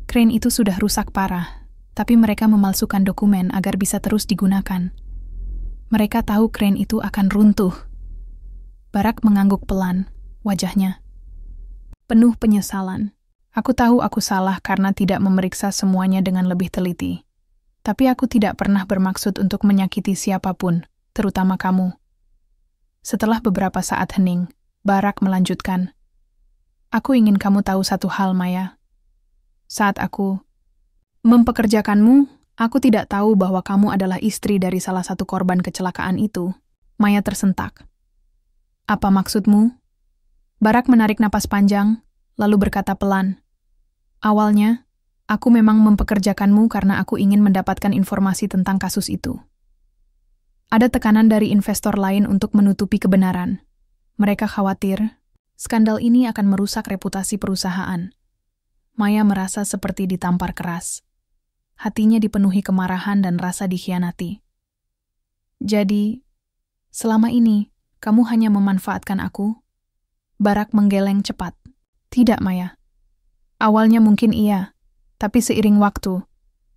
Kren itu sudah rusak parah, tapi mereka memalsukan dokumen agar bisa terus digunakan. Mereka tahu kren itu akan runtuh." Barak mengangguk pelan, wajahnya penuh penyesalan. "Aku tahu aku salah karena tidak memeriksa semuanya dengan lebih teliti. Tapi aku tidak pernah bermaksud untuk menyakiti siapapun, terutama kamu." Setelah beberapa saat hening, Barak melanjutkan, Aku ingin kamu tahu satu hal, Maya. Saat aku mempekerjakanmu, aku tidak tahu bahwa kamu adalah istri dari salah satu korban kecelakaan itu. Maya tersentak. Apa maksudmu? Barak menarik napas panjang, lalu berkata pelan. Awalnya, aku memang mempekerjakanmu karena aku ingin mendapatkan informasi tentang kasus itu. Ada tekanan dari investor lain untuk menutupi kebenaran. Mereka khawatir skandal ini akan merusak reputasi perusahaan. Maya merasa seperti ditampar keras. Hatinya dipenuhi kemarahan dan rasa dikhianati. Jadi, selama ini, kamu hanya memanfaatkan aku? Barak menggeleng cepat. Tidak, Maya. Awalnya mungkin iya, tapi seiring waktu,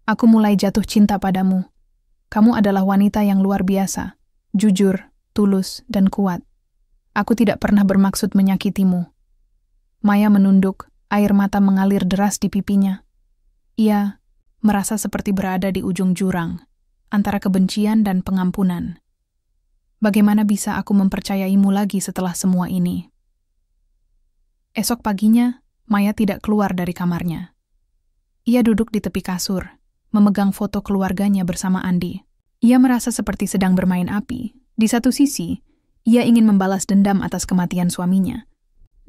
aku mulai jatuh cinta padamu. Kamu adalah wanita yang luar biasa, jujur, tulus, dan kuat. Aku tidak pernah bermaksud menyakitimu. Maya menunduk, air mata mengalir deras di pipinya. Ia merasa seperti berada di ujung jurang, antara kebencian dan pengampunan. Bagaimana bisa aku mempercayaimu lagi setelah semua ini? Esok paginya, Maya tidak keluar dari kamarnya. Ia duduk di tepi kasur, memegang foto keluarganya bersama Andi. Ia merasa seperti sedang bermain api. Di satu sisi, ia ingin membalas dendam atas kematian suaminya.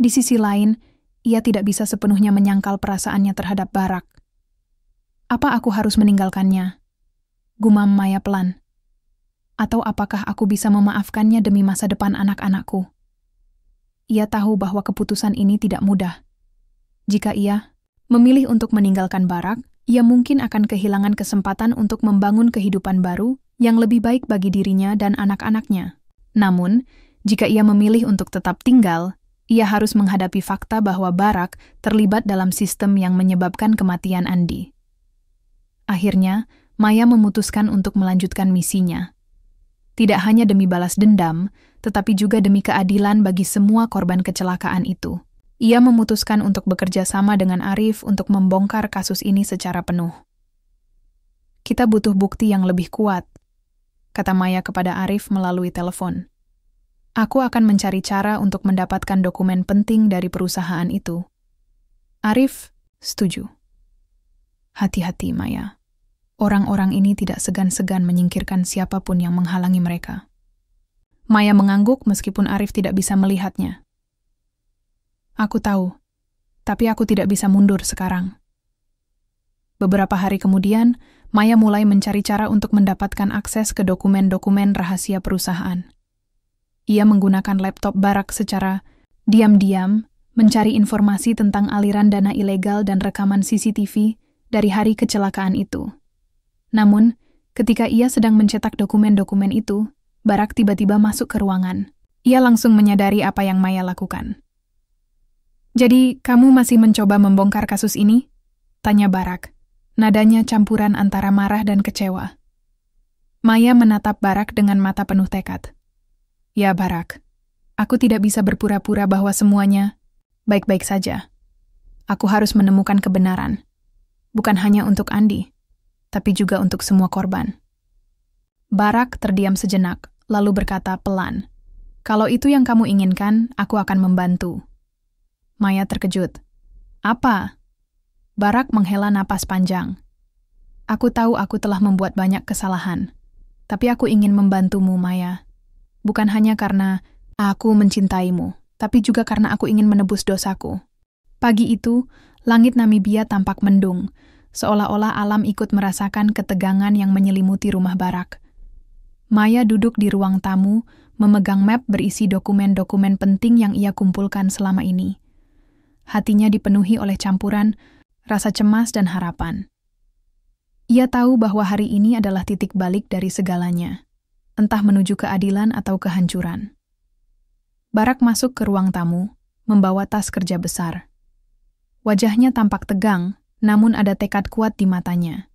Di sisi lain, ia tidak bisa sepenuhnya menyangkal perasaannya terhadap Barak. Apa aku harus meninggalkannya? Gumam Maya pelan. Atau apakah aku bisa memaafkannya demi masa depan anak-anakku? Ia tahu bahwa keputusan ini tidak mudah. Jika ia memilih untuk meninggalkan Barak, ia mungkin akan kehilangan kesempatan untuk membangun kehidupan baru yang lebih baik bagi dirinya dan anak-anaknya. Namun, jika ia memilih untuk tetap tinggal, ia harus menghadapi fakta bahwa Barak terlibat dalam sistem yang menyebabkan kematian Andi. Akhirnya, Maya memutuskan untuk melanjutkan misinya. Tidak hanya demi balas dendam, tetapi juga demi keadilan bagi semua korban kecelakaan itu. Ia memutuskan untuk bekerja sama dengan Arif untuk membongkar kasus ini secara penuh. Kita butuh bukti yang lebih kuat, kata Maya kepada Arif melalui telepon. Aku akan mencari cara untuk mendapatkan dokumen penting dari perusahaan itu. Arif setuju. Hati-hati, Maya. Orang-orang ini tidak segan-segan menyingkirkan siapapun yang menghalangi mereka. Maya mengangguk meskipun Arif tidak bisa melihatnya. Aku tahu, tapi aku tidak bisa mundur sekarang. Beberapa hari kemudian, Maya mulai mencari cara untuk mendapatkan akses ke dokumen-dokumen rahasia perusahaan. Ia menggunakan laptop Barak secara diam-diam, mencari informasi tentang aliran dana ilegal dan rekaman CCTV dari hari kecelakaan itu. Namun, ketika ia sedang mencetak dokumen-dokumen itu, Barak tiba-tiba masuk ke ruangan. Ia langsung menyadari apa yang Maya lakukan. Jadi, kamu masih mencoba membongkar kasus ini? Tanya Barak. Nadanya campuran antara marah dan kecewa. Maya menatap Barak dengan mata penuh tekad. Ya, Barak. Aku tidak bisa berpura-pura bahwa semuanya baik-baik saja. Aku harus menemukan kebenaran. Bukan hanya untuk Andi, tapi juga untuk semua korban. Barak terdiam sejenak, lalu berkata pelan, "Kalau itu yang kamu inginkan, aku akan membantu." Maya terkejut. "Apa?" Barak menghela napas panjang. "Aku tahu aku telah membuat banyak kesalahan, tapi aku ingin membantumu, Maya. Bukan hanya karena aku mencintaimu, tapi juga karena aku ingin menebus dosaku." Pagi itu, langit Namibia tampak mendung, seolah-olah alam ikut merasakan ketegangan yang menyelimuti rumah Barak. Maya duduk di ruang tamu, memegang map berisi dokumen-dokumen penting yang ia kumpulkan selama ini. Hatinya dipenuhi oleh campuran rasa cemas dan harapan. Ia tahu bahwa hari ini adalah titik balik dari segalanya, entah menuju keadilan atau kehancuran. Barak masuk ke ruang tamu, membawa tas kerja besar. Wajahnya tampak tegang, namun ada tekad kuat di matanya.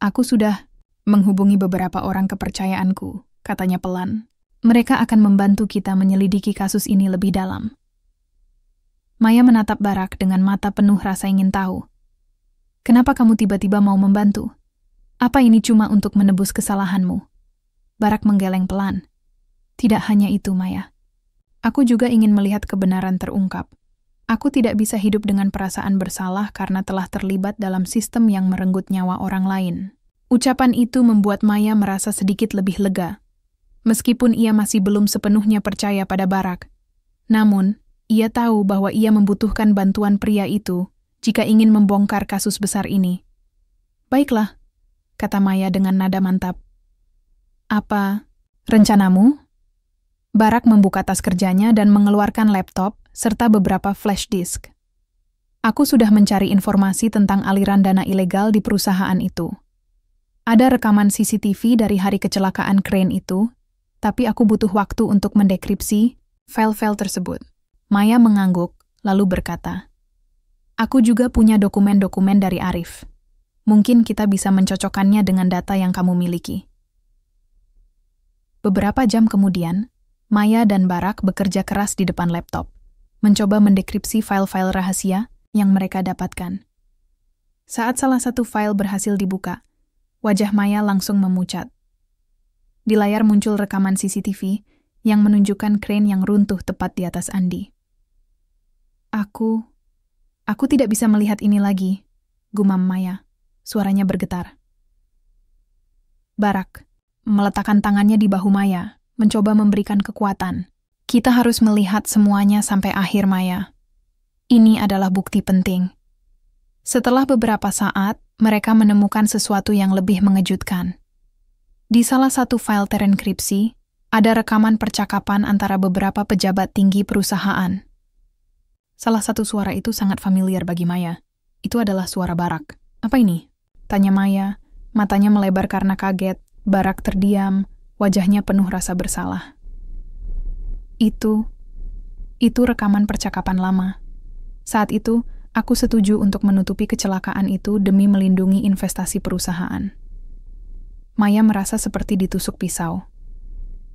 "Aku sudah menghubungi beberapa orang kepercayaanku," katanya pelan. "Mereka akan membantu kita menyelidiki kasus ini lebih dalam." Maya menatap Barak dengan mata penuh rasa ingin tahu. "Kenapa kamu tiba-tiba mau membantu? Apa ini cuma untuk menebus kesalahanmu?" Barak menggeleng pelan. "Tidak hanya itu, Maya. Aku juga ingin melihat kebenaran terungkap. Aku tidak bisa hidup dengan perasaan bersalah karena telah terlibat dalam sistem yang merenggut nyawa orang lain. Ucapan itu membuat Maya merasa sedikit lebih lega. Meskipun ia masih belum sepenuhnya percaya pada Barak. Namun, ia tahu bahwa ia membutuhkan bantuan pria itu jika ingin membongkar kasus besar ini. Baiklah, kata Maya dengan nada mantap. Apa rencanamu? Barak membuka tas kerjanya dan mengeluarkan laptop serta beberapa flash disk. Aku sudah mencari informasi tentang aliran dana ilegal di perusahaan itu. Ada rekaman CCTV dari hari kecelakaan Crane itu, tapi aku butuh waktu untuk mendekripsi file-file tersebut. Maya mengangguk, lalu berkata, aku juga punya dokumen-dokumen dari Arif. Mungkin kita bisa mencocokkannya dengan data yang kamu miliki. Beberapa jam kemudian, Maya dan Barak bekerja keras di depan laptop, mencoba mendekripsi file-file rahasia yang mereka dapatkan. Saat salah satu file berhasil dibuka, wajah Maya langsung memucat. Di layar muncul rekaman CCTV yang menunjukkan Crane yang runtuh tepat di atas Andi. Aku tidak bisa melihat ini lagi, gumam Maya. Suaranya bergetar. Barak meletakkan tangannya di bahu Maya, mencoba memberikan kekuatan. Kita harus melihat semuanya sampai akhir, Maya. Ini adalah bukti penting. Setelah beberapa saat, mereka menemukan sesuatu yang lebih mengejutkan. Di salah satu file terenkripsi, ada rekaman percakapan antara beberapa pejabat tinggi perusahaan. Salah satu suara itu sangat familiar bagi Maya. Itu adalah suara Barak. Apa ini? Tanya Maya, matanya melebar karena kaget. Barak terdiam, wajahnya penuh rasa bersalah. Itu rekaman percakapan lama. Saat itu, aku setuju untuk menutupi kecelakaan itu demi melindungi investasi perusahaan. Maya merasa seperti ditusuk pisau.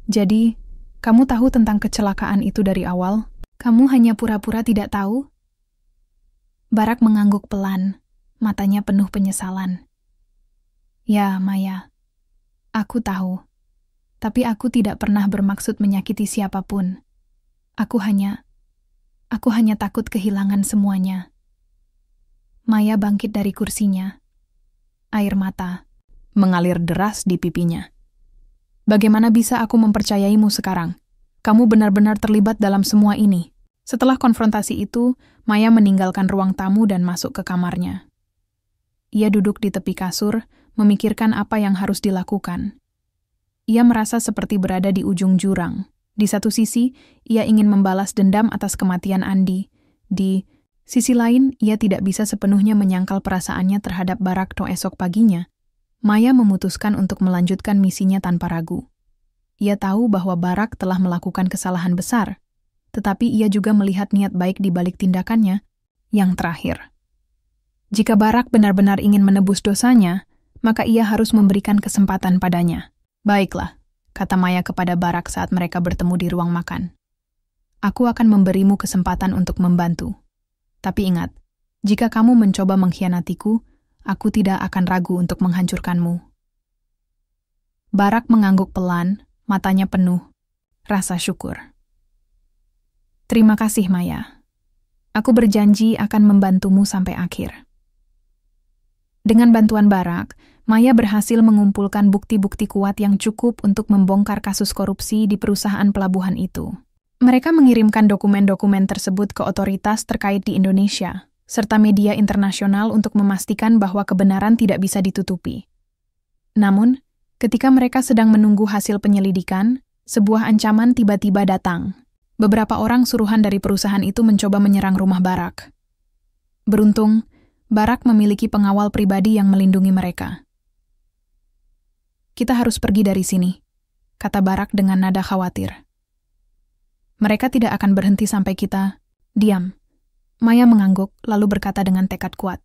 Jadi, kamu tahu tentang kecelakaan itu dari awal? Kamu hanya pura-pura tidak tahu? Barak mengangguk pelan, matanya penuh penyesalan. Ya, Maya, aku tahu. Tapi aku tidak pernah bermaksud menyakiti siapapun. Aku hanya takut kehilangan semuanya. Maya bangkit dari kursinya. Air mata mengalir deras di pipinya. Bagaimana bisa aku mempercayaimu sekarang? Kamu benar-benar terlibat dalam semua ini. Setelah konfrontasi itu, Maya meninggalkan ruang tamu dan masuk ke kamarnya. Ia duduk di tepi kasur, memikirkan apa yang harus dilakukan. Ia merasa seperti berada di ujung jurang. Di satu sisi, ia ingin membalas dendam atas kematian Andi. Di sisi lain, ia tidak bisa sepenuhnya menyangkal perasaannya terhadap Barak esok paginya. Maya memutuskan untuk melanjutkan misinya tanpa ragu. Ia tahu bahwa Barak telah melakukan kesalahan besar, tetapi ia juga melihat niat baik di balik tindakannya. Yang terakhir, jika Barak benar-benar ingin menebus dosanya, maka ia harus memberikan kesempatan padanya. Baiklah, kata Maya kepada Barak saat mereka bertemu di ruang makan. Aku akan memberimu kesempatan untuk membantu. Tapi ingat, jika kamu mencoba mengkhianatiku, aku tidak akan ragu untuk menghancurkanmu. Barak mengangguk pelan, matanya penuh rasa syukur. Terima kasih, Maya. Aku berjanji akan membantumu sampai akhir. Dengan bantuan Barak, Maya berhasil mengumpulkan bukti-bukti kuat yang cukup untuk membongkar kasus korupsi di perusahaan pelabuhan itu. Mereka mengirimkan dokumen-dokumen tersebut ke otoritas terkait di Indonesia, serta media internasional untuk memastikan bahwa kebenaran tidak bisa ditutupi. Namun, ketika mereka sedang menunggu hasil penyelidikan, sebuah ancaman tiba-tiba datang. Beberapa orang suruhan dari perusahaan itu mencoba menyerang rumah Barak. Beruntung, Barak memiliki pengawal pribadi yang melindungi mereka. Kita harus pergi dari sini, kata Barak dengan nada khawatir. Mereka tidak akan berhenti sampai kita diam. Maya mengangguk, lalu berkata dengan tekad kuat.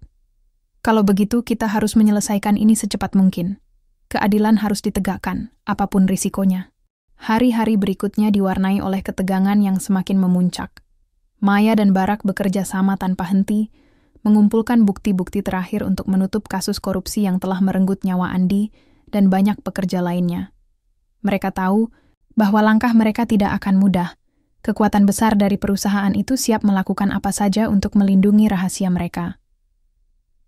Kalau begitu, kita harus menyelesaikan ini secepat mungkin. Keadilan harus ditegakkan, apapun risikonya. Hari-hari berikutnya diwarnai oleh ketegangan yang semakin memuncak. Maya dan Barak bekerja sama tanpa henti, mengumpulkan bukti-bukti terakhir untuk menutup kasus korupsi yang telah merenggut nyawa Andi dan banyak pekerja lainnya. Mereka tahu bahwa langkah mereka tidak akan mudah, Kekuatan besar dari perusahaan itu siap melakukan apa saja untuk melindungi rahasia mereka.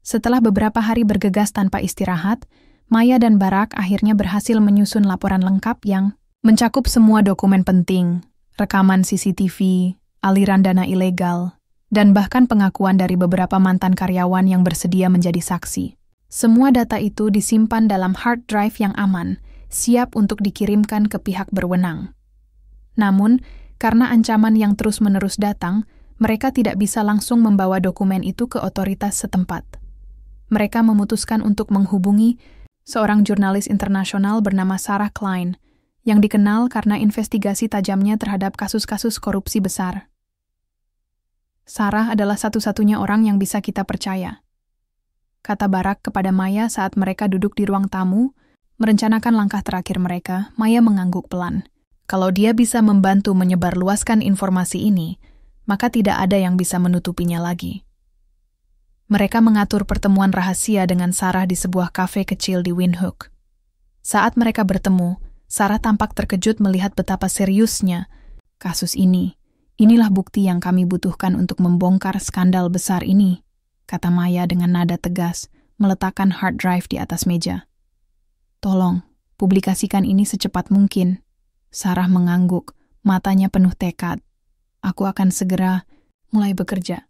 Setelah beberapa hari bergegas tanpa istirahat, Maya dan Barack akhirnya berhasil menyusun laporan lengkap yang mencakup semua dokumen penting, rekaman CCTV, aliran dana ilegal, dan bahkan pengakuan dari beberapa mantan karyawan yang bersedia menjadi saksi. Semua data itu disimpan dalam hard drive yang aman, siap untuk dikirimkan ke pihak berwenang. Namun, karena ancaman yang terus-menerus datang, mereka tidak bisa langsung membawa dokumen itu ke otoritas setempat. Mereka memutuskan untuk menghubungi seorang jurnalis internasional bernama Sarah Klein, yang dikenal karena investigasi tajamnya terhadap kasus-kasus korupsi besar. Sarah adalah satu-satunya orang yang bisa kita percaya, kata Barack kepada Maya saat mereka duduk di ruang tamu, merencanakan langkah terakhir mereka. Maya mengangguk pelan. Kalau dia bisa membantu menyebarluaskan informasi ini, maka tidak ada yang bisa menutupinya lagi. Mereka mengatur pertemuan rahasia dengan Sarah di sebuah kafe kecil di Windhoek. Saat mereka bertemu, Sarah tampak terkejut melihat betapa seriusnya kasus ini. Inilah bukti yang kami butuhkan untuk membongkar skandal besar ini, kata Maya dengan nada tegas, meletakkan hard drive di atas meja. Tolong, publikasikan ini secepat mungkin. Sarah mengangguk, matanya penuh tekad. Aku akan segera mulai bekerja.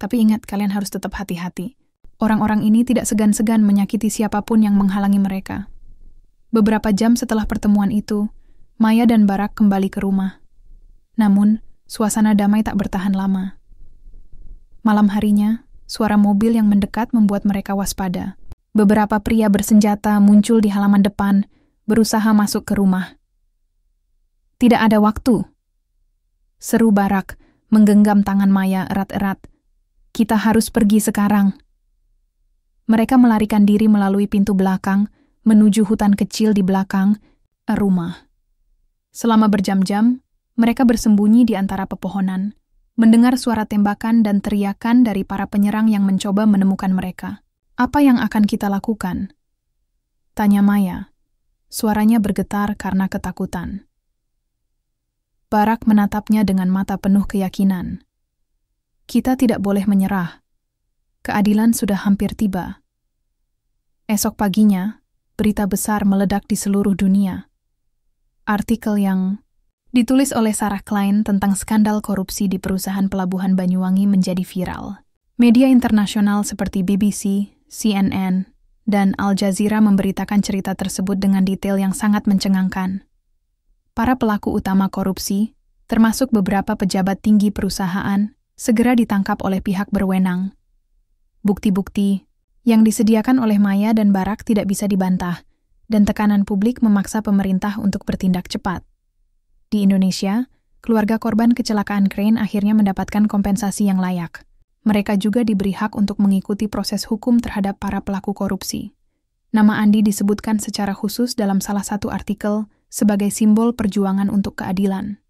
Tapi ingat, kalian harus tetap hati-hati. Orang-orang ini tidak segan-segan menyakiti siapapun yang menghalangi mereka. Beberapa jam setelah pertemuan itu, Maya dan Barack kembali ke rumah. Namun, suasana damai tak bertahan lama. Malam harinya, suara mobil yang mendekat membuat mereka waspada. Beberapa pria bersenjata muncul di halaman depan, berusaha masuk ke rumah. Tidak ada waktu, seru Barack, menggenggam tangan Maya erat-erat. Kita harus pergi sekarang. Mereka melarikan diri melalui pintu belakang, menuju hutan kecil di belakang rumah. Selama berjam-jam, mereka bersembunyi di antara pepohonan, mendengar suara tembakan dan teriakan dari para penyerang yang mencoba menemukan mereka. Apa yang akan kita lakukan? Tanya Maya. Suaranya bergetar karena ketakutan. Barack menatapnya dengan mata penuh keyakinan. Kita tidak boleh menyerah. Keadilan sudah hampir tiba. Esok paginya, berita besar meledak di seluruh dunia. Artikel yang ditulis oleh Sarah Klein tentang skandal korupsi di perusahaan pelabuhan Banyuwangi menjadi viral. Media internasional seperti BBC, CNN, dan Al Jazeera memberitakan cerita tersebut dengan detail yang sangat mencengangkan. Para pelaku utama korupsi, termasuk beberapa pejabat tinggi perusahaan, segera ditangkap oleh pihak berwenang. Bukti-bukti yang disediakan oleh Maya dan Barack tidak bisa dibantah, dan tekanan publik memaksa pemerintah untuk bertindak cepat. Di Indonesia, keluarga korban kecelakaan krain akhirnya mendapatkan kompensasi yang layak. Mereka juga diberi hak untuk mengikuti proses hukum terhadap para pelaku korupsi. Nama Andi disebutkan secara khusus dalam salah satu artikel sebagai simbol perjuangan untuk keadilan.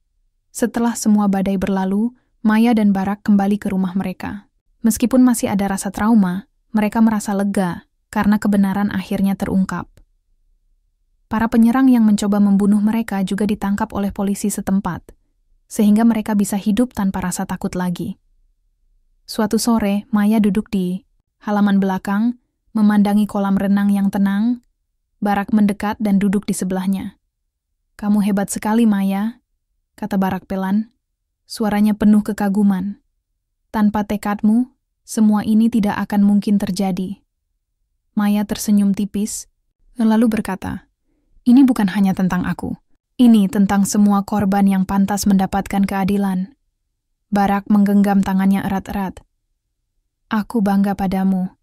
Setelah semua badai berlalu, Maya dan Barack kembali ke rumah mereka. Meskipun masih ada rasa trauma, mereka merasa lega karena kebenaran akhirnya terungkap. Para penyerang yang mencoba membunuh mereka juga ditangkap oleh polisi setempat, sehingga mereka bisa hidup tanpa rasa takut lagi. Suatu sore, Maya duduk di halaman belakang, memandangi kolam renang yang tenang. Barack mendekat dan duduk di sebelahnya. Kamu hebat sekali, Maya, kata Barack pelan. Suaranya penuh kekaguman. Tanpa tekadmu, semua ini tidak akan mungkin terjadi. Maya tersenyum tipis, lalu berkata, ini bukan hanya tentang aku. Ini tentang semua korban yang pantas mendapatkan keadilan. Barack menggenggam tangannya erat-erat. Aku bangga padamu,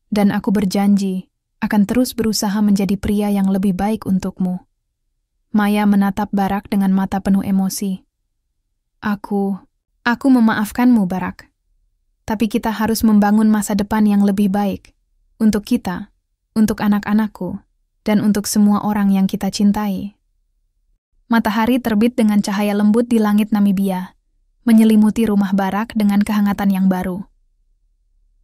dan aku berjanji akan terus berusaha menjadi pria yang lebih baik untukmu. Maya menatap Barack dengan mata penuh emosi. Aku memaafkanmu, Barack. Tapi kita harus membangun masa depan yang lebih baik. Untuk kita, untuk anak-anakku, dan untuk semua orang yang kita cintai. Matahari terbit dengan cahaya lembut di langit Namibia, menyelimuti rumah Barack dengan kehangatan yang baru.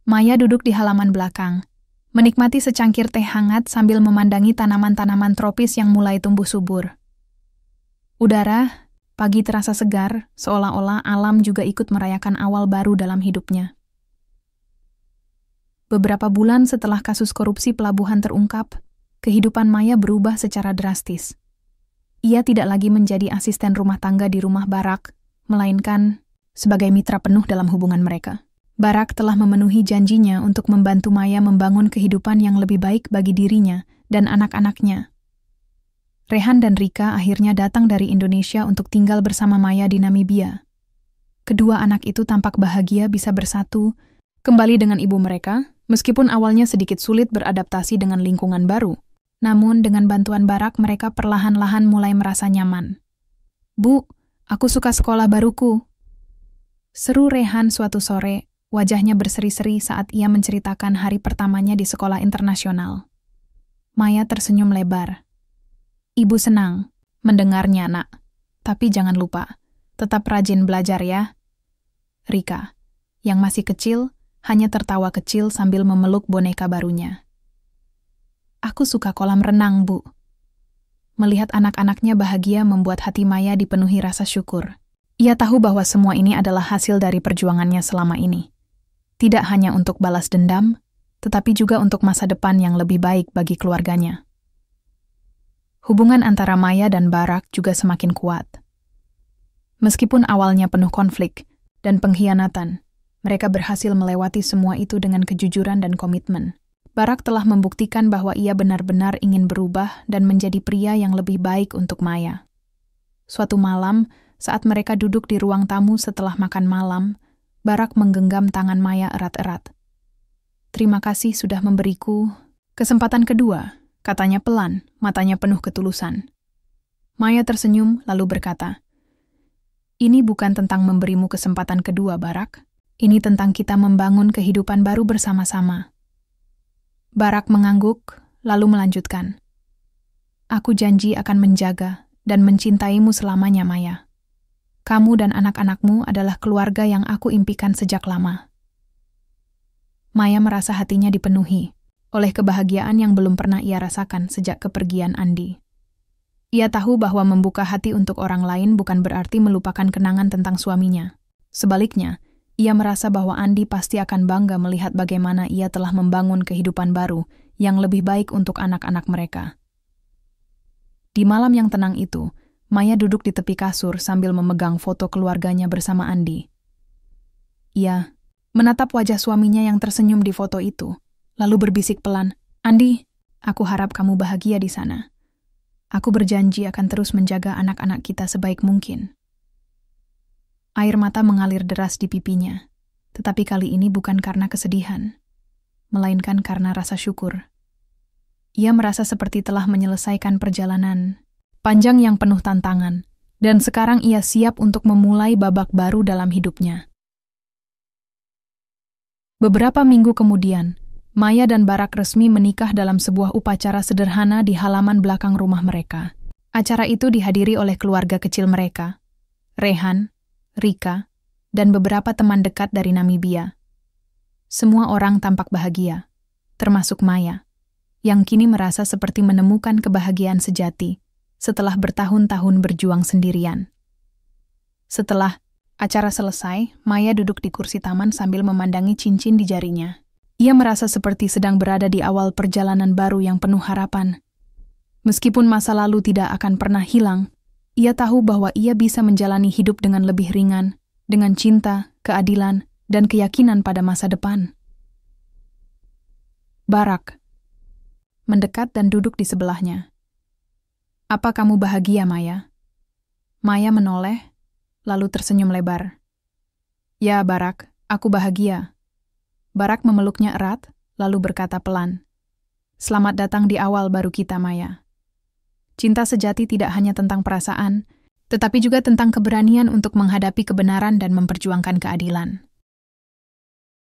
Maya duduk di halaman belakang, menikmati secangkir teh hangat sambil memandangi tanaman-tanaman tropis yang mulai tumbuh subur. Udara Pagi terasa segar, seolah-olah alam juga ikut merayakan awal baru dalam hidupnya. Beberapa bulan setelah kasus korupsi pelabuhan terungkap, kehidupan Maya berubah secara drastis. Ia tidak lagi menjadi asisten rumah tangga di rumah Barak, melainkan sebagai mitra penuh dalam hubungan mereka. Barak telah memenuhi janjinya untuk membantu Maya membangun kehidupan yang lebih baik bagi dirinya dan anak-anaknya. Rehan dan Rika akhirnya datang dari Indonesia untuk tinggal bersama Maya di Namibia. Kedua anak itu tampak bahagia bisa bersatu kembali dengan ibu mereka, meskipun awalnya sedikit sulit beradaptasi dengan lingkungan baru. Namun dengan bantuan Barak mereka perlahan-lahan mulai merasa nyaman. "Bu, aku suka sekolah baruku," seru Rehan suatu sore, wajahnya berseri-seri saat ia menceritakan hari pertamanya di sekolah internasional. Maya tersenyum lebar. "Ibu senang mendengarnya, Nak. Tapi jangan lupa, tetap rajin belajar ya." Rika, yang masih kecil, hanya tertawa kecil sambil memeluk boneka barunya. "Aku suka kolam renang, Bu." Melihat anak-anaknya bahagia membuat hati Maya dipenuhi rasa syukur. Ia tahu bahwa semua ini adalah hasil dari perjuangannya selama ini. Tidak hanya untuk balas dendam, tetapi juga untuk masa depan yang lebih baik bagi keluarganya. Hubungan antara Maya dan Barak juga semakin kuat. Meskipun awalnya penuh konflik dan pengkhianatan, mereka berhasil melewati semua itu dengan kejujuran dan komitmen. Barak telah membuktikan bahwa ia benar-benar ingin berubah dan menjadi pria yang lebih baik untuk Maya. Suatu malam, saat mereka duduk di ruang tamu setelah makan malam, Barak menggenggam tangan Maya erat-erat. "Terima kasih sudah memberiku kesempatan kedua," katanya pelan, matanya penuh ketulusan. Maya tersenyum lalu berkata, "Ini bukan tentang memberimu kesempatan kedua, Barak. Ini tentang kita membangun kehidupan baru bersama-sama." Barak mengangguk, lalu melanjutkan, "Aku janji akan menjaga dan mencintaimu selamanya, Maya. Kamu dan anak-anakmu adalah keluarga yang aku impikan sejak lama." Maya merasa hatinya dipenuhi oleh kebahagiaan yang belum pernah ia rasakan sejak kepergian Andi. Ia tahu bahwa membuka hati untuk orang lain bukan berarti melupakan kenangan tentang suaminya. Sebaliknya, ia merasa bahwa Andi pasti akan bangga melihat bagaimana ia telah membangun kehidupan baru yang lebih baik untuk anak-anak mereka. Di malam yang tenang itu, Maya duduk di tepi kasur sambil memegang foto keluarganya bersama Andi. Ia menatap wajah suaminya yang tersenyum di foto itu, lalu berbisik pelan, "Andi, aku harap kamu bahagia di sana. Aku berjanji akan terus menjaga anak-anak kita sebaik mungkin." Air mata mengalir deras di pipinya, tetapi kali ini bukan karena kesedihan, melainkan karena rasa syukur. Ia merasa seperti telah menyelesaikan perjalanan panjang yang penuh tantangan, dan sekarang ia siap untuk memulai babak baru dalam hidupnya. Beberapa minggu kemudian, Maya dan Barak resmi menikah dalam sebuah upacara sederhana di halaman belakang rumah mereka. Acara itu dihadiri oleh keluarga kecil mereka, Rehan, Rika, dan beberapa teman dekat dari Namibia. Semua orang tampak bahagia, termasuk Maya, yang kini merasa seperti menemukan kebahagiaan sejati setelah bertahun-tahun berjuang sendirian. Setelah acara selesai, Maya duduk di kursi taman sambil memandangi cincin di jarinya. Ia merasa seperti sedang berada di awal perjalanan baru yang penuh harapan. Meskipun masa lalu tidak akan pernah hilang, ia tahu bahwa ia bisa menjalani hidup dengan lebih ringan, dengan cinta, keadilan, dan keyakinan pada masa depan. Barak mendekat dan duduk di sebelahnya. "Apa kamu bahagia, Maya?" Maya menoleh, lalu tersenyum lebar. "Ya, Barak, aku bahagia." Barak memeluknya erat, lalu berkata pelan, "Selamat datang di awal baru kita, Maya. Cinta sejati tidak hanya tentang perasaan, tetapi juga tentang keberanian untuk menghadapi kebenaran dan memperjuangkan keadilan."